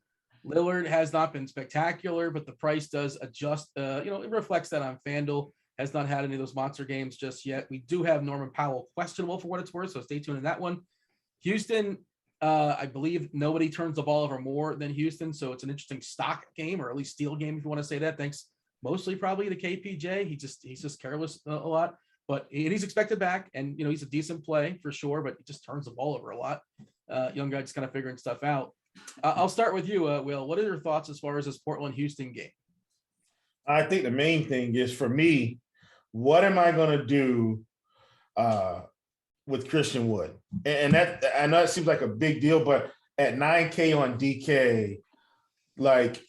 Lillard has not been spectacular, but the price does adjust. It reflects that on FanDuel. Has not had any of those monster games just yet. We do have Norman Powell questionable for what it's worth, so stay tuned in that one. Houston, I believe nobody turns the ball over more than Houston, so it's an interesting stock game, or at least steal game if you want to say that. Thanks mostly probably to KPJ. He's just careless a lot, but he's expected back, and he's a decent play for sure, but he just turns the ball over a lot. Young guy just kind of figuring stuff out. I'll start with you, Will. What are your thoughts as far as this Portland-Houston game? I think the main thing is for me, what am I going to do with Christian Wood? And that, I know it seems like a big deal, but at 9K on DK, like,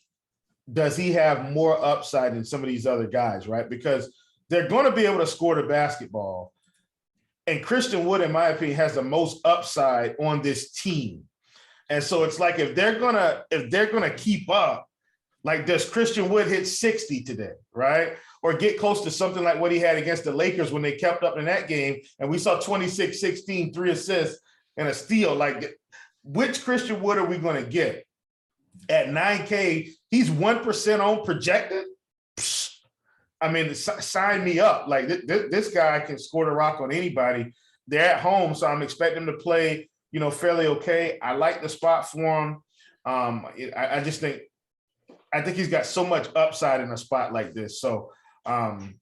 does he have more upside than some of these other guys, right? Because they're going to be able to score the basketball. And Christian Wood, in my opinion, has the most upside on this team. And so it's like, if they're gonna keep up, like, does Christian Wood hit 60 today, right? Or get close to something like what he had against the Lakers when they kept up in that game, and we saw 26-16, 3 assists, and a steal. Like, which Christian Wood are we going to get? At 9K, he's 1% on projected. Psh, I mean, sign me up. Like, this guy can score the rock on anybody. They're at home, so I'm expecting him to play, fairly okay. I like the spot for him. I just think he's got so much upside in a spot like this. So, and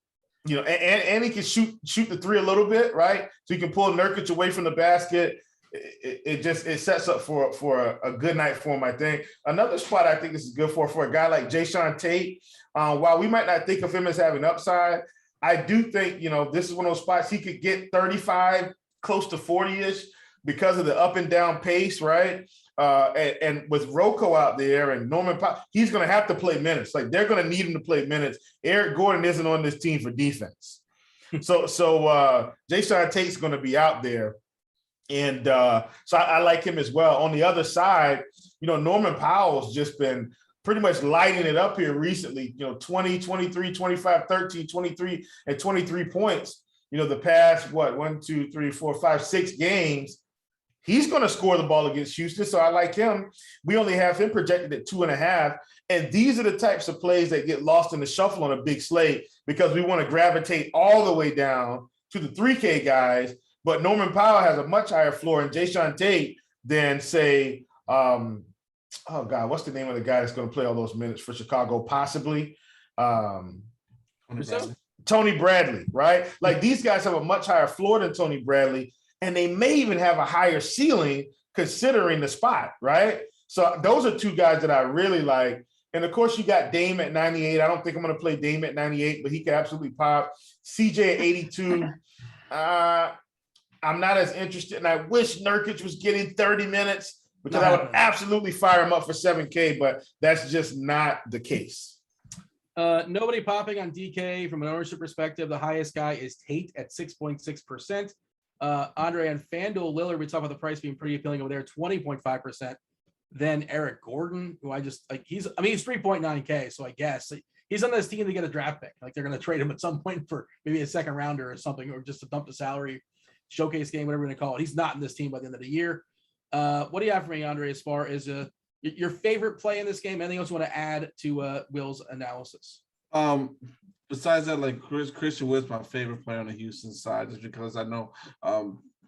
he can shoot the three a little bit, right? So he can pull Nurkic away from the basket. It sets up for a good night for him, I think. Another spot I think this is good for a guy like Jayshawn Tate. While we might not think of him as having upside, I do think, this is one of those spots he could get 35, close to 40-ish because of the up and down pace, right? And with Rocco out there and Norman Powell, he's going to have to play minutes. Like, they're going to need him to play minutes. Eric Gordon isn't on this team for defense. So Jayshawn Tate's going to be out there. And so I like him as well. On the other side, Norman Powell's just been pretty much lighting it up here recently, 20, 23, 25, 13, 23, and 23 points. The past, 1, 2, 3, 4, 5, 6 games. He's going to score the ball against Houston, so I like him. We only have him projected at 2.5. And these are the types of plays that get lost in the shuffle on a big slate because we want to gravitate all the way down to the 3K guys. But Norman Powell has a much higher floor, and Jayshawn Tate than, say, what's the name of the guy that's going to play all those minutes for Chicago? Possibly Tony Bradley, right? Like, these guys have a much higher floor than Tony Bradley, and they may even have a higher ceiling considering the spot, right? So those are two guys that I really like. And, of course, you got Dame at 98. I don't think I'm going to play Dame at 98, but he could absolutely pop. CJ at 82. I'm not as interested, and I wish Nurkic was getting 30 minutes because I would absolutely fire him up for 7K, but that's just not the case. Nobody popping on DK from an ownership perspective. The highest guy is Tate at 6.6%. Andre on FanDuel, Lillard, we talk about the price being pretty appealing over there, 20.5%. Then Eric Gordon, who I just like, he's 3.9K. So I guess he's on this team to get a draft pick. Like, they're going to trade him at some point for maybe a second rounder or something, or just to dump the salary, showcase game, whatever we're going to call it. He's not in this team by the end of the year. What do you have for me, Andre, as far as your favorite play in this game? Anything else you want to add to Will's analysis? Besides that, like, Christian Wood's my favorite player on the Houston side, just because I know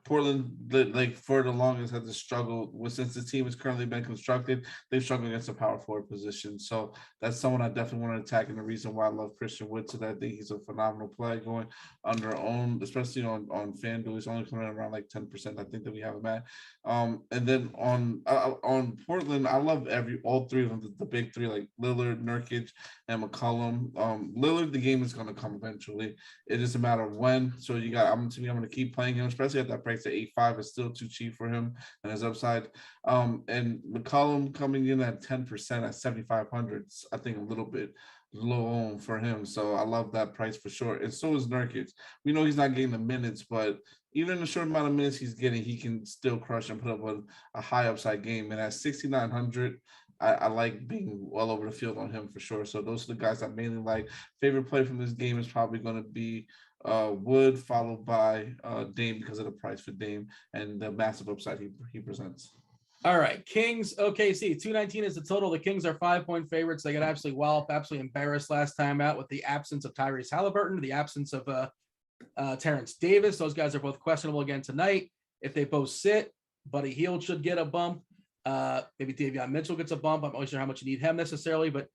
Portland, like for the longest, has struggled since the team has currently been constructed. They've struggled against the power forward position. So that's someone I definitely want to attack, and the reason why I love Christian Wood today. I think he's a phenomenal play going under own, especially on FanDuel. He's only coming in around like 10%. I think that we have him at. And then on Portland, I love all three of them, the big three, like Lillard, Nurkic, and McCollum. Lillard, the game is going to come eventually. It is a matter of when. So I'm going to keep playing him, especially at that price at 8.5. It's still too cheap for him and his upside. And McCollum coming in at 10% at 7,500. I think a little bit low for him. So I love that price for sure. And so is Nurkic. We know he's not getting the minutes, but even in the short amount of minutes he's getting, he can still crush and put up a high upside game. And at 6,900, I like being well over the field on him for sure. So those are the guys I mainly like. Favorite play from this game is probably going to be Wood, followed by Dame because of the price for Dame and the massive upside he presents. All right, Kings, OKC, 219 is the total. The Kings are 5-point favorites. They got absolutely embarrassed last time out with the absence of Tyrese Halliburton, the absence of Terrence Davis. Those guys are both questionable again tonight. If they both sit, Buddy Hield should get a bump. Maybe Davion Mitchell gets a bump. I'm not sure how much you need him necessarily, but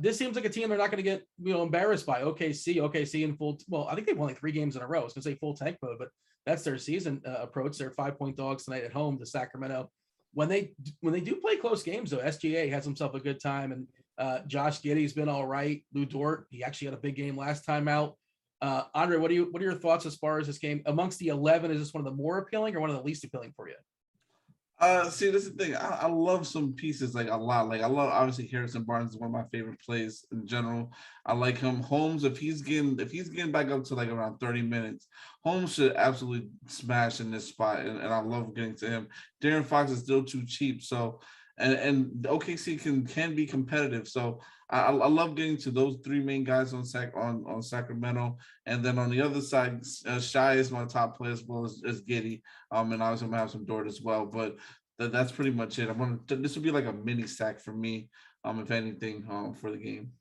this seems like a team they're not going to get embarrassed by. OKC in full. Well, I think they've won like 3 games in a row. I was going to say full tank mode, but that's their season approach. They're 5-point dogs tonight at home to Sacramento. When they do play close games, though, SGA has himself a good time, and Josh Giddey's been all right. Lou Dort, he actually had a big game last time out. Andre, what are your thoughts as far as this game amongst the 11? Is this one of the more appealing or one of the least appealing for you? See, this is the thing. I love some pieces like a lot. Like I love obviously Harrison Barnes is one of my favorite plays in general. I like him. Holmes, if he's getting back up to like around 30 minutes, Holmes should absolutely smash in this spot. And I love getting to him. De'Aaron Fox is still too cheap. So and OKC can be competitive. So I love getting to those 3 main guys on Sacramento, and then on the other side, Shai is my top play as well as Giddey, and obviously I'm gonna have some Dort as well. But that's pretty much it. This would be like a mini sack for me, if anything, for the game.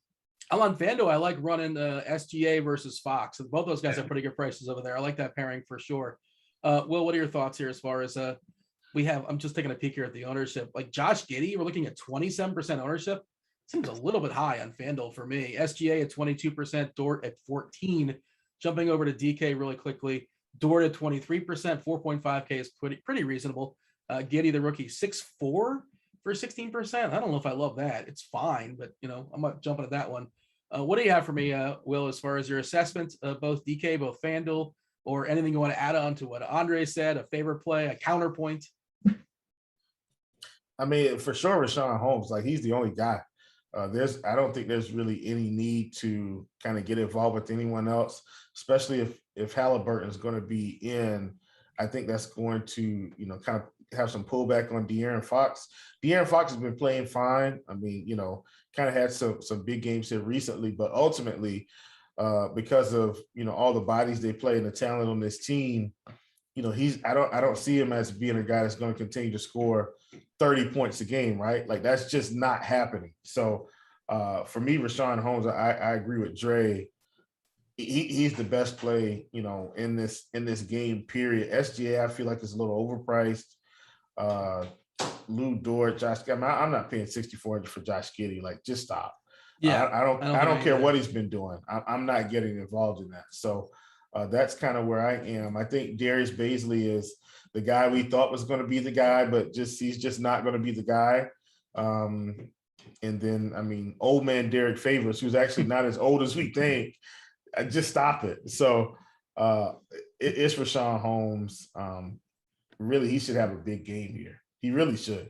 I'm on FanDuel. I like running SGA versus Fox. Both those guys have pretty good prices over there. I like that pairing for sure. Will, what are your thoughts here as far as I'm just taking a peek here at the ownership. Like Josh Giddey, we're looking at 27% ownership. Seems a little bit high on FanDuel for me. SGA at 22%, Dort at 14%. Jumping over to DK really quickly. Dort at 23%, 4.5K is pretty reasonable. Giddey, the rookie, 6'4" for 16%. I don't know if I love that. It's fine, but I'm not jumping at that one. What do you have for me, Will, as far as your assessment of both DK, both FanDuel, or anything you want to add on to what Andre said, a favorite play, a counterpoint? I mean, for sure, Rashawn Holmes, like he's the only guy. I don't think there's really any need to kind of get involved with anyone else, especially if Halliburton is going to be in. I think that's going to, kind of have some pullback on De'Aaron Fox. De'Aaron Fox has been playing fine. I mean, kind of had some big games here recently, but ultimately, because of, all the bodies they play and the talent on this team, I don't see him as being a guy that's going to continue to score 30 points a game, right? Like that's just not happening. So for me, Rashawn Holmes, I agree with Dre. He's the best play, in this game, period. SGA, I feel like is a little overpriced. Lou Dort, Josh, I'm not paying $6,400 for Josh Giddey. Like, just stop. Yeah, I don't care what he's been doing. I'm not getting involved in that. So that's kind of where I am. I think Darius Baisley is the guy we thought was going to be the guy, but he's just not going to be the guy. And then, I mean, old man Derek Favors, who's actually not as old as we think. Just stop it. So it's Rashawn Holmes. Really, he should have a big game here. He really should.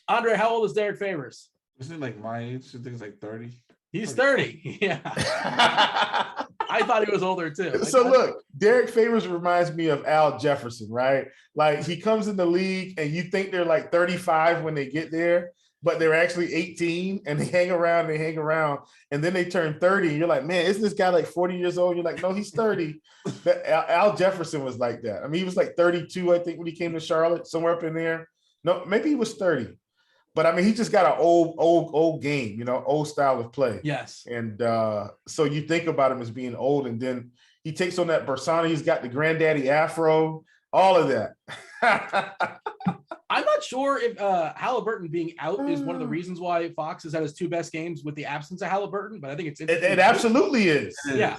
Andre, how old is Derek Favors? Isn't it like my age? I think it's like 30. He's 30. Yeah. I thought he was older too. So look, Derek Favors reminds me of Al Jefferson, right? Like he comes in the league and you think they're like 35 when they get there, but they're actually 18 and they hang around. And then they turn 30 and you're like, man, isn't this guy like 40 years old? You're like, no, he's 30. Al Jefferson was like that. I mean, he was like 32, I think, when he came to Charlotte, somewhere up in there. No, maybe he was 30. But I mean, he just got an old game, old style of play. Yes. And so you think about him as being old, and then he takes on that persona. He's got the granddaddy afro. all of that. I'm not sure if Halliburton being out is one of the reasons why Fox has had his two best games with the absence of Halliburton, but I think it's interesting. It absolutely is. Yeah.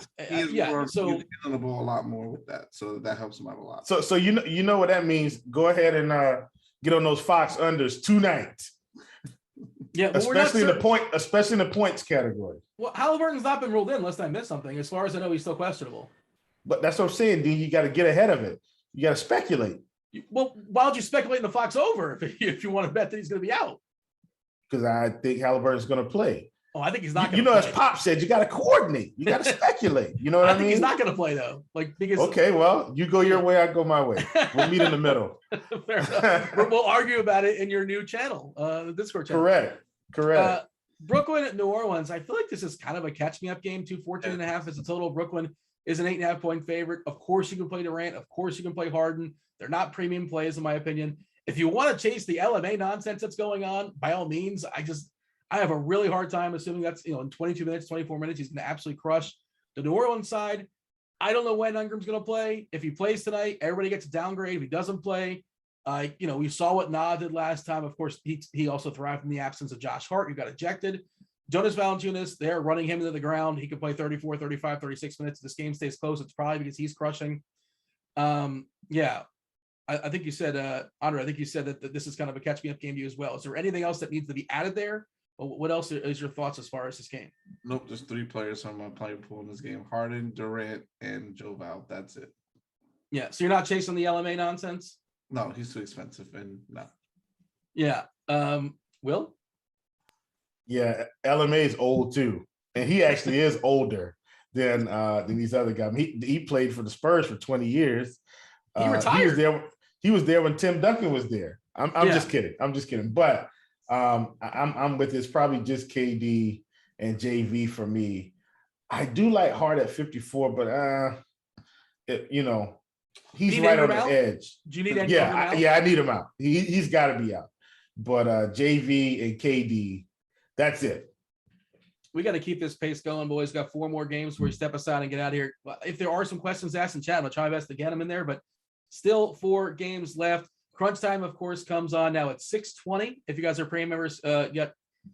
So he's on the ball a lot more with that. So that helps him out a lot. So you know what that means. Go ahead and get on those Fox unders tonight. Yeah, especially in the points category. Well, Halliburton's not been ruled in unless I missed something. As far as I know, he's still questionable. But that's what I'm saying, Dean. You got to get ahead of it. You got to speculate. Well, why don't you speculate in the Fox over if you want to bet that he's going to be out? Because I think Halliburton's going to play. Oh, I think he's not going to play. As Pop said, you got to coordinate. You got to speculate. You know what I mean? He's not going to play, though. Okay, well, you go your way, I go my way. We'll meet in the middle. Fair enough. We'll argue about it in your new channel, the Discord channel. Correct. Brooklyn at New Orleans. I feel like this is kind of a catch-me-up game. 214.5 is the total. Brooklyn is an 8.5-point favorite. Of course, you can play Durant. Of course, you can play Harden. They're not premium plays, in my opinion. If you want to chase the LMA nonsense that's going on, by all means, I have a really hard time assuming that's, in 22 minutes, 24 minutes, he's going to absolutely crush the New Orleans side. I don't know when Ingram's going to play. If he plays tonight, everybody gets a downgrade. If he doesn't play, we saw what Na did last time. Of course, he also thrived in the absence of Josh Hart, who got ejected. Jonas Valanciunas, they're running him into the ground. He could play 34, 35, 36 minutes. If this game stays close, it's probably because he's crushing. I think you said, Andre, I think you said that this is kind of a catch-me-up game to you as well. Is there anything else that needs to be added there? What else is your thoughts as far as this game? Nope, there's 3 players on my player pool in this game: Harden, Durant, and Joe Val. That's it. Yeah, so you're not chasing the LMA nonsense? No, he's too expensive, and no. Yeah. Will? Yeah, LMA is old too, and he actually is older than these other guys. He played for the Spurs for 20 years. He retired. He was there when Tim Duncan was there. I'm just kidding. But I'm with this, probably just KD and JV for me. I do like Hart at 54, but he's right on the edge. Do you need any? Yeah, I need him out. He's got to be out. But JV and KD, that's it. We got to keep this pace going, boys. Got 4 more games where you step aside and get out of here. If there are some questions asked in chat, I'll try my best to get them in there. But still 4 games left. Crunch time, of course, comes on now at 6:20. If you guys are premium members, got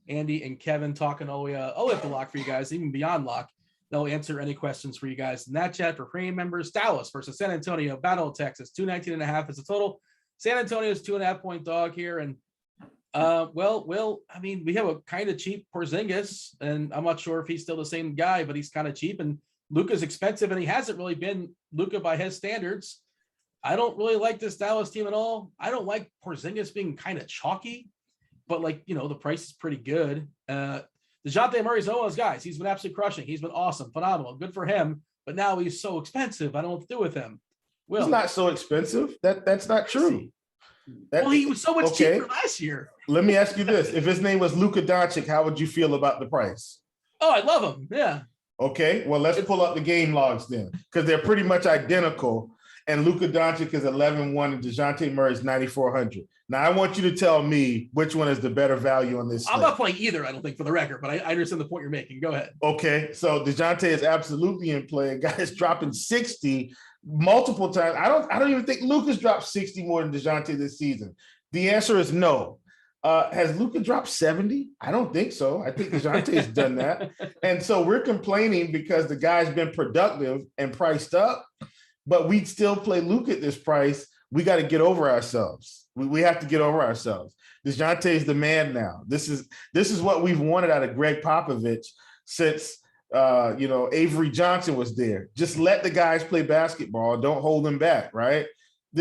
Andy and Kevin talking all the way up the lock for you guys, even beyond lock. They'll answer any questions for you guys in that chat for premium members. Dallas versus San Antonio, Battle of Texas, 219.5 is the total. San Antonio's 2.5-point dog here. And we have a kind of cheap Porzingis, and I'm not sure if he's still the same guy, but he's kind of cheap. And Luka's expensive, and he hasn't really been Luka by his standards. I don't really like this Dallas team at all. I don't like Porzingis being kind of chalky, but the price is pretty good. DeJounte Murray's one of those guys. He's been absolutely crushing. He's been awesome, phenomenal, good for him. But now he's so expensive. I don't know what to do with him. Well, he's not so expensive. That's not true. He was so much cheaper last year. Let me ask you this: if his name was Luka Doncic, how would you feel about the price? Oh, I love him. Yeah. Okay. Well, let's pull up the game logs then, because they're pretty much identical. And Luka Doncic is 11-1 and DeJounte Murray is 9,400. Now, I want you to tell me which one is the better value on this. I'm not playing either, I don't think, for the record, but I understand the point you're making. Go ahead. Okay, so DeJounte is absolutely in play. A guy is dropping 60 multiple times. I don't even think Luka's dropped 60 more than DeJounte this season. The answer is no. Has Luka dropped 70? I don't think so. I think DeJounte has done that. And so we're complaining because the guy's been productive and priced up, but we'd still play Luka at this price. We got to get over ourselves. We have to get over ourselves. DeJounte is the man now. This is what we've wanted out of Greg Popovich since Avery Johnson was there. Just let the guys play basketball. Don't hold them back, right?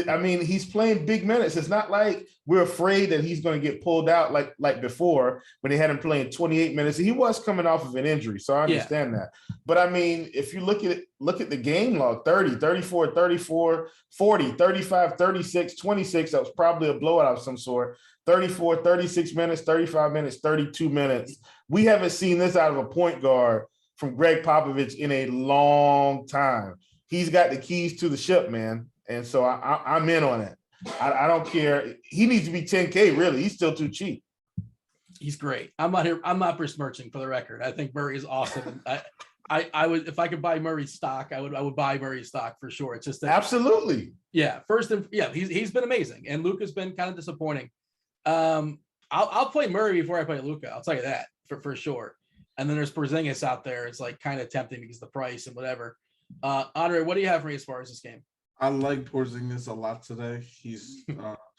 I mean, he's playing big minutes. It's not like we're afraid that he's going to get pulled out like before when they had him playing 28 minutes. He was coming off of an injury, so I understand that. But, I mean, if you look at the game log, 30, 34, 34, 40, 35, 36, 26, that was probably a blowout of some sort, 34, 36 minutes, 35 minutes, 32 minutes. We haven't seen this out of a point guard from Greg Popovich in a long time. He's got the keys to the ship, man. And so I'm in on it. I don't care. He needs to be 10K, really. He's still too cheap. He's great. I'm not besmirching, for the record. I think Murray is awesome. And I would, if I could buy Murray stock, I would buy Murray stock for sure. It's just that, absolutely. yeah. He's been amazing, and Luka's been kind of disappointing. I'll play Murray before I play Luka. I'll tell you that for sure. And then there's Porzingis out there. It's like kind of tempting because of the price and whatever. Andre, what do you have for me as far as this game? I like Porzingis a lot today. He's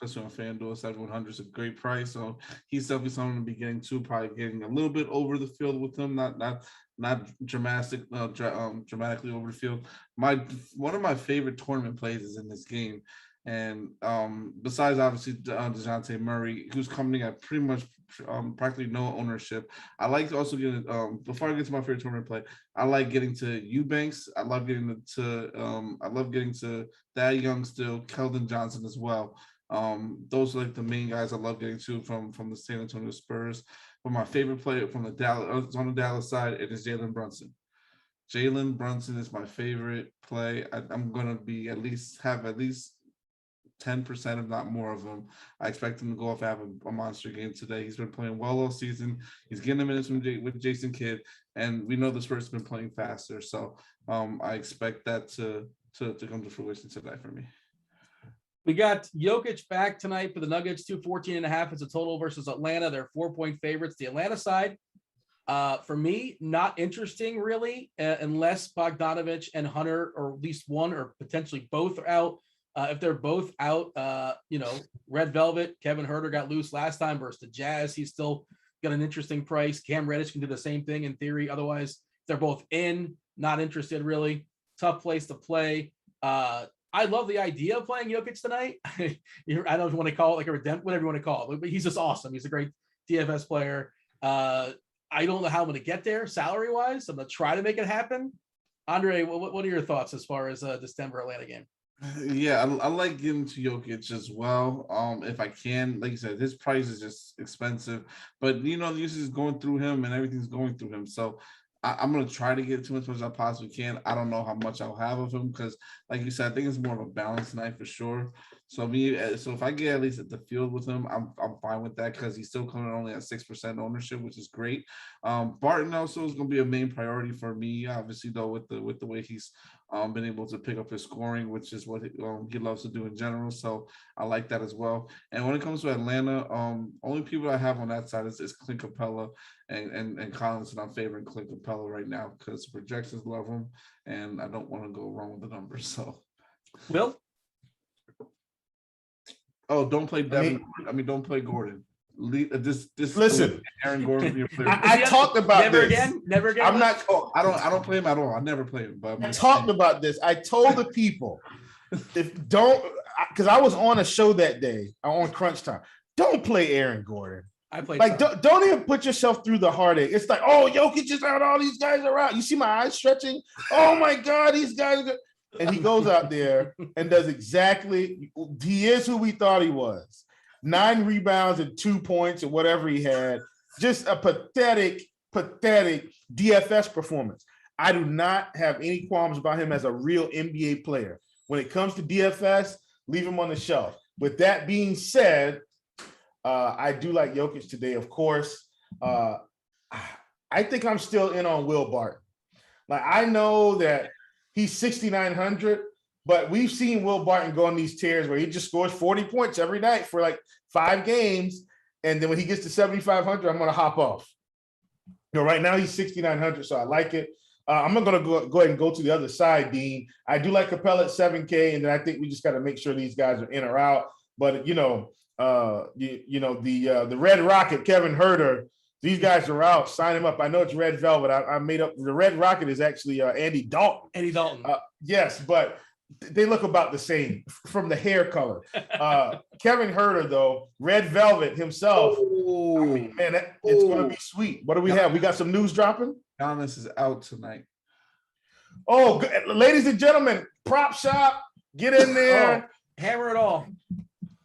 especially on FanDuel, 7,100 is a great price. So he's definitely someone to be getting to, probably getting a little bit over the field with him, not dramatically over the field. One of my favorite tournament plays is in this game. And besides obviously DeJounte Murray, who's coming at pretty much practically no ownership, I like to also get before I get to my favorite tournament play, I like getting to Eubanks. I love getting to Thad Young still, Keldon Johnson as well. Those are like the main guys I love getting to from the San Antonio Spurs. But my favorite player from the Dallas side, it is Jaylen Brunson. Jaylen Brunson is my favorite play. I'm gonna be at least 10%, if not more of them. I expect him to go off and have a monster game today. He's been playing well all season. He's getting the minutes with Jason Kidd, and we know the Spurs have been playing faster. So I expect that to come to fruition today for me. We got Jokic back tonight for the Nuggets, 214.5 is a total versus Atlanta. They're 4-point favorites. The Atlanta side, for me, not interesting really, unless Bogdanovich and Hunter, or at least one or potentially both, are out. If they're both out, Red Velvet, Kevin Huerter got loose last time versus the Jazz. He's still got an interesting price. Cam Reddish can do the same thing in theory. Otherwise, they're both in, not interested really. Tough place to play. I love the idea of playing Jokic tonight. I don't want to call it like a redemption, whatever you want to call it, but he's just awesome. He's a great DFS player. I don't know how I'm going to get there salary-wise. I'm going to try to make it happen. Andre, what are your thoughts as far as this Denver-Atlanta game? Yeah, I like getting to Jokic as well. If I can, like you said, his price is just expensive, but the usage is going through him and everything's going through him. So I'm going to try to get to as much as I possibly can. I don't know how much I'll have of him because, like you said, I think it's more of a balanced night for sure. So if I get at least at the field with him, I'm fine with that because he's still coming only at 6% ownership, which is great. Barton also is going to be a main priority for me, obviously, though, with the way he's been able to pick up his scoring, which is what he loves to do in general. So I like that as well. And when it comes to Atlanta, only people I have on that side is Clint Capella and Collins, and I'm favoring Clint Capella right now because the projections love him, and I don't want to go wrong with the numbers. So, Will? Oh, don't play Devin. Don't play Gordon. Listen, Aaron Gordon. I talked about never this. Again. Never again. I'm not. Oh, I don't play him at all. I never play him. But I talked about this. I told the people, because I was on a show that day on Crunch Time. Don't play Aaron Gordon. I played like don't even put yourself through the heartache. It's like, oh, Jokic is out. All these guys are out. You see my eyes stretching. Oh my God, these guys are good. And he goes out there and does exactly. He is who we thought he was. 9 rebounds and 2 points or whatever he had. Just a pathetic DFS performance. I do not have any qualms about him as a real NBA player. When it comes to DFS, leave him on the shelf. With that being said, I do like Jokic today, of course. I think I'm still in on Will Barton. Like, I know that he's 6,900, but we've seen Will Barton go on these tears where he just scores 40 points every night for like 5 games. And then when he gets to 7,500, I'm going to hop off. Right now he's 6,900, so I like it. I'm going to go ahead and go to the other side, Dean. I do like Capella at 7K, and then I think we just got to make sure these guys are in or out. But, the Red Rocket, Kevin Huerter, these guys are out. Sign him up. I know it's Red Velvet. I made up. The Red Rocket is actually Andy Dalton. Andy Dalton. Yes, but they look about the same from the hair color. Kevin Huerter, though, Red Velvet himself. Ooh. I mean, man, it's going to be sweet. What do we have? We got some news dropping? Giannis is out tonight. Oh, ladies and gentlemen, prop shop, get in there. Hammer it all.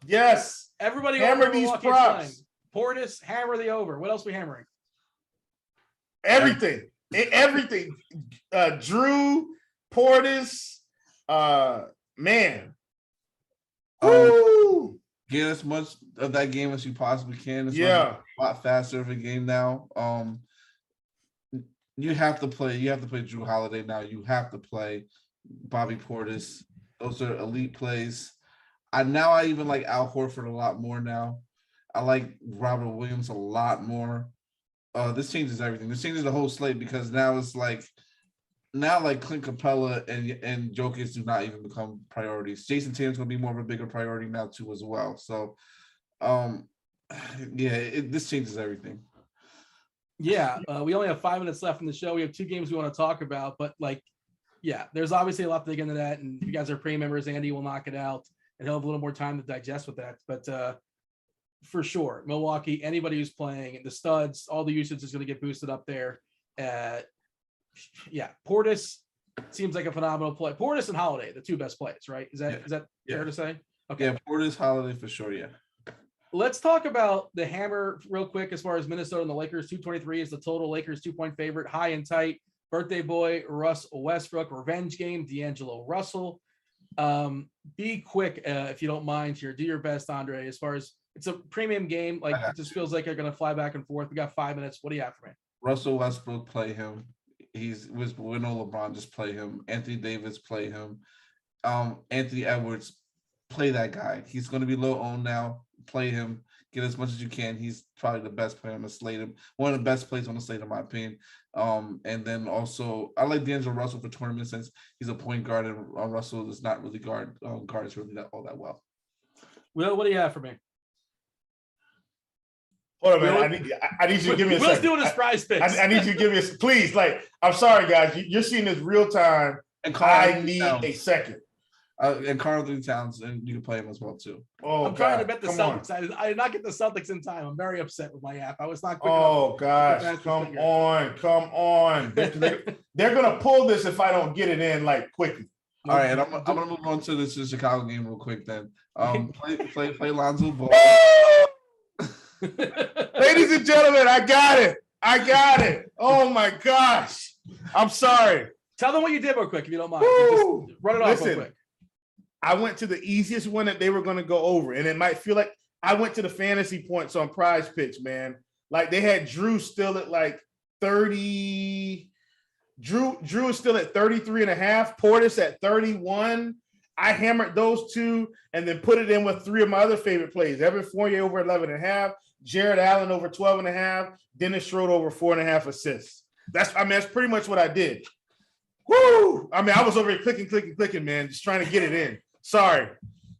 Yes. Everybody hammer over these Milwaukee's props. line. Portis, hammer the over. What else are we hammering? Everything. Everything. Drew, Portis, man. Woo! Get as much of that game as you possibly can. It's a lot faster of a game now. You have to play. You have to play Drew Holiday now. You have to play Bobby Portis. Those are elite plays. I even like Al Horford a lot more now. I like Robert Williams a lot more. This changes everything. This changes the whole slate because now it's like Clint Capella and Jokic do not even become priorities. Jason Tatum's going to be more of a bigger priority now too as well. So, this changes everything. Yeah, we only have 5 minutes left in the show. We have 2 games we want to talk about, but there's obviously a lot to dig into that. And if you guys are premium members, Andy will knock it out, and he'll have a little more time to digest with that. But for sure, Milwaukee, anybody who's playing, and the studs, all the usage is going to get boosted up there. Portis seems like a phenomenal play. Portis and Holiday, the 2 best plays, right? Is that fair to say? Okay. Yeah, Portis, Holiday for sure. Yeah. Let's talk about the hammer real quick. As far as Minnesota and the Lakers, 223 is the total. Lakers 2-point favorite, high and tight. Birthday boy, Russ Westbrook, revenge game, D'Angelo Russell. Be quick if you don't mind here. Do your best, Andre. As far as it's a premium game, like it just feels like you're going to fly back and forth. We got 5 minutes. What do you have for me? Russell Westbrook, play him. With no LeBron, just play him. Anthony Davis, play him. Anthony Edwards, play that guy. He's going to be low owned now. Play him. Get as much as you can. He's probably the best player on the slate. One of the best players on the slate, in my opinion. And then also, I like D'Angelo Russell for tournament since he's a point guard, and Russell does not really guards really all that well. Will, what do you have for me? Hold on, man. I need you to give me a second. Will's doing his prize picks. I need you to give me a please. I'm sorry, guys. You're seeing this real time. And I need a second. And Karl-Anthony Towns, and you can play him as well too. Oh, I'm trying to bet the Celtics. I did not get the Celtics in time. I'm very upset with my app. I was not quick enough. Gosh, come on. They're gonna pull this if I don't get it in quickly. All right, and I'm gonna move on to this Chicago game real quick then. Play Lonzo Ball. Ladies and gentlemen, I got it. Oh my gosh. I'm sorry. Tell them what you did real quick if you don't mind. Just run it off real quick. I went to the easiest one that they were going to go over, and it might feel like I went to the fantasy points on Prize Picks, man. They had Drew still at 30. Drew is still at 33.5. Portis at 31. I hammered those 2 and then put it in with 3 of my other favorite plays. Evan Fournier over 11.5. Jared Allen over 12.5. Dennis Schroeder over 4.5 assists. That's pretty much what I did. Woo! I was over here clicking, man, just trying to get it in. Sorry.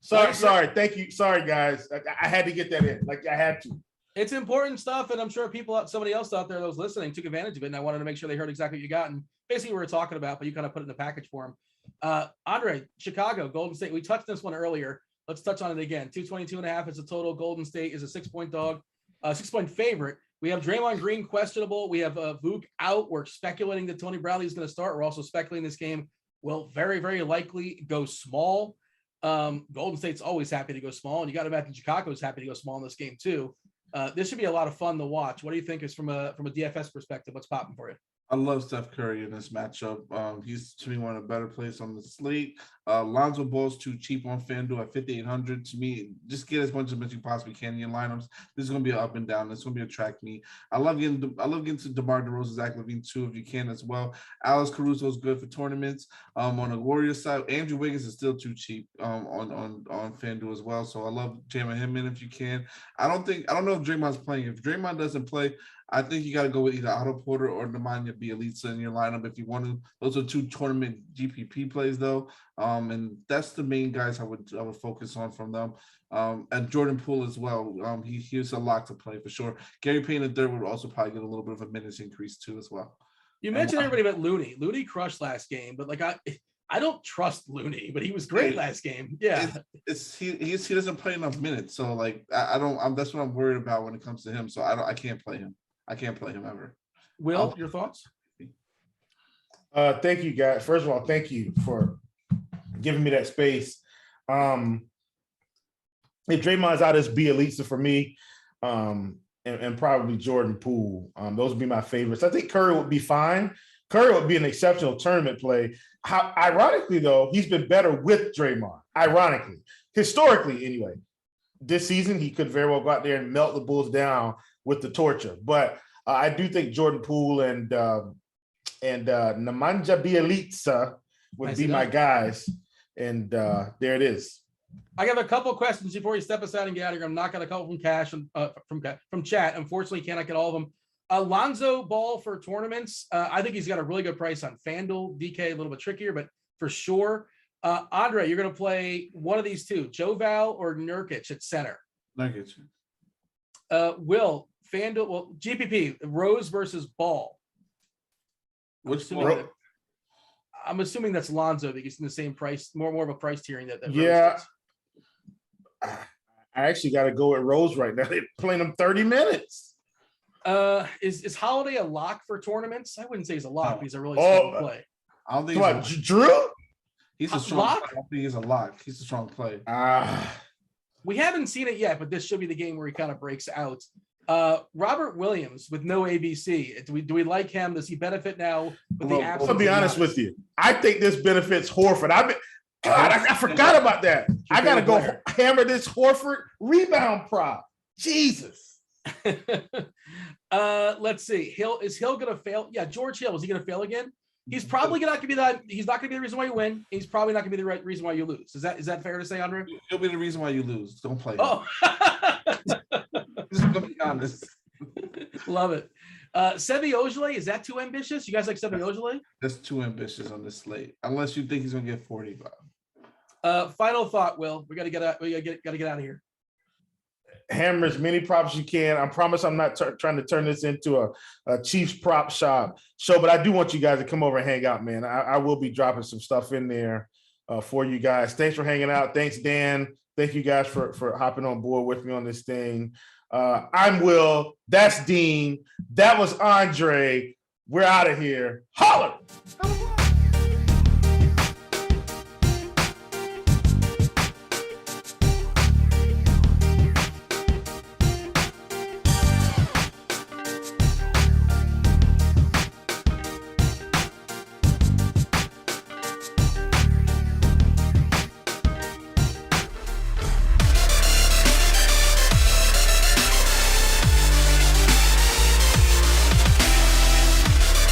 Thank you. Sorry, guys. I had to get that in. I had to. It's important stuff, and I'm sure somebody else out there that was listening took advantage of it, and I wanted to make sure they heard exactly what you got and basically what we were talking about, but you kind of put it in the package for them. Andre, Chicago, Golden State. We touched this one earlier. Let's touch on it again. 222.5 is the total. Golden State is a 6-point dog, 6-point favorite. We have Draymond Green questionable. We have Vuk out. We're speculating that Tony Bradley is going to start. We're also speculating this game will very, very likely go small. Golden State's always happy to go small, and you got to imagine Chicago's happy to go small in this game too. This should be a lot of fun to watch. What do you think is from a DFS perspective? What's popping for you? I love Steph Curry in this matchup. He's to me one of the better players on the slate. Lonzo Ball's too cheap on FanDuel at 5,800. To me, just get as much as you possibly can in your lineups. This is going to be an up and down. This is going to be a track meet. I love getting to DeMar DeRozan, Zach LaVine too, if you can as well. Alex Caruso is good for tournaments. On the Warriors side, Andrew Wiggins is still too cheap on FanDuel as well. So I love jamming him in if you can. I don't know if Draymond's playing. If Draymond doesn't play, I think you got to go with either Otto Porter or Nemanja Bjelica in your lineup if you want to. Those are 2 tournament GPP plays though, and that's the main guys I would focus on from them. And Jordan Poole as well. He's a lot to play for sure. Gary Payne III would also probably get a little bit of a minutes increase too as well. You mentioned everybody but Looney. Looney crushed last game, but I don't trust Looney, but he was great last game. Yeah, he doesn't play enough minutes, so I don't. That's what I'm worried about when it comes to him. So I can't play him. I can't play him ever. Will, your thoughts? Thank you, guys. First of all, thank you for giving me that space. If Draymond's out, it's Bjelica for me, and probably Jordan Poole. Those would be my favorites. I think Curry would be fine. Curry would be an exceptional tournament play. Ironically, though, he's been better with Draymond. Ironically, historically, anyway. This season, he could very well go out there and melt the Bulls down with the torture. But I do think Jordan Poole and and Nemanja Bjelica would be my guys. And there it is. I have a couple questions before you step aside and get out of here. I'm not going to call from Cash from chat. Unfortunately, cannot get all of them. Lonzo Ball for tournaments. I think he's got a really good price on FanDuel. DK a little bit trickier, but for sure. Andre, you're going to play one of these two, Joe Val or Nurkic at center. Nurkic. Will FanDuel? Well, GPP Rose versus Ball. Which I'm assuming that's Lonzo because in the same price, more of a price tiering that yeah. I actually got to go with Rose right now. They're playing him 30 minutes. Is Holiday a lock for tournaments? I wouldn't say he's a lock. He's a really strong play. I don't think he's Drew. He's a strong lock. I don't think he's a lock. He's a strong play. We haven't seen it yet, but this should be the game where he kind of breaks out. Robert Williams with no ABC. Do we like him? Does he benefit now? I'll be honest with you. I think this benefits Horford. I forgot about that. I got to go hammer this Horford rebound prop. Jesus. Let's see. Is Hill going to fail? Yeah, George Hill. Is he going to fail again? He's probably not going to be that. He's not going to be the reason why you win. He's probably not going to be the right reason why you lose. Is that fair to say, Andre? He'll be the reason why you lose. Don't play him. Oh, just to be honest. Love it. Sevi Ojeleye, is that too ambitious? You guys like Sevi Ojeleye? That's too ambitious on this slate, unless you think he's going to get 45. Final thought, Will. We got to get out. We got to get out of here. Hammer as many props as you can. I promise I'm not trying to turn this into a Chiefs prop shop show, but I do want you guys to come over and hang out, man. I will be dropping some stuff in there for you guys. Thanks for hanging out. Thanks, Dan. Thank you guys for hopping on board with me on this thing. I'm Will. That's Dean. That was Andre. We're out of here. Holler!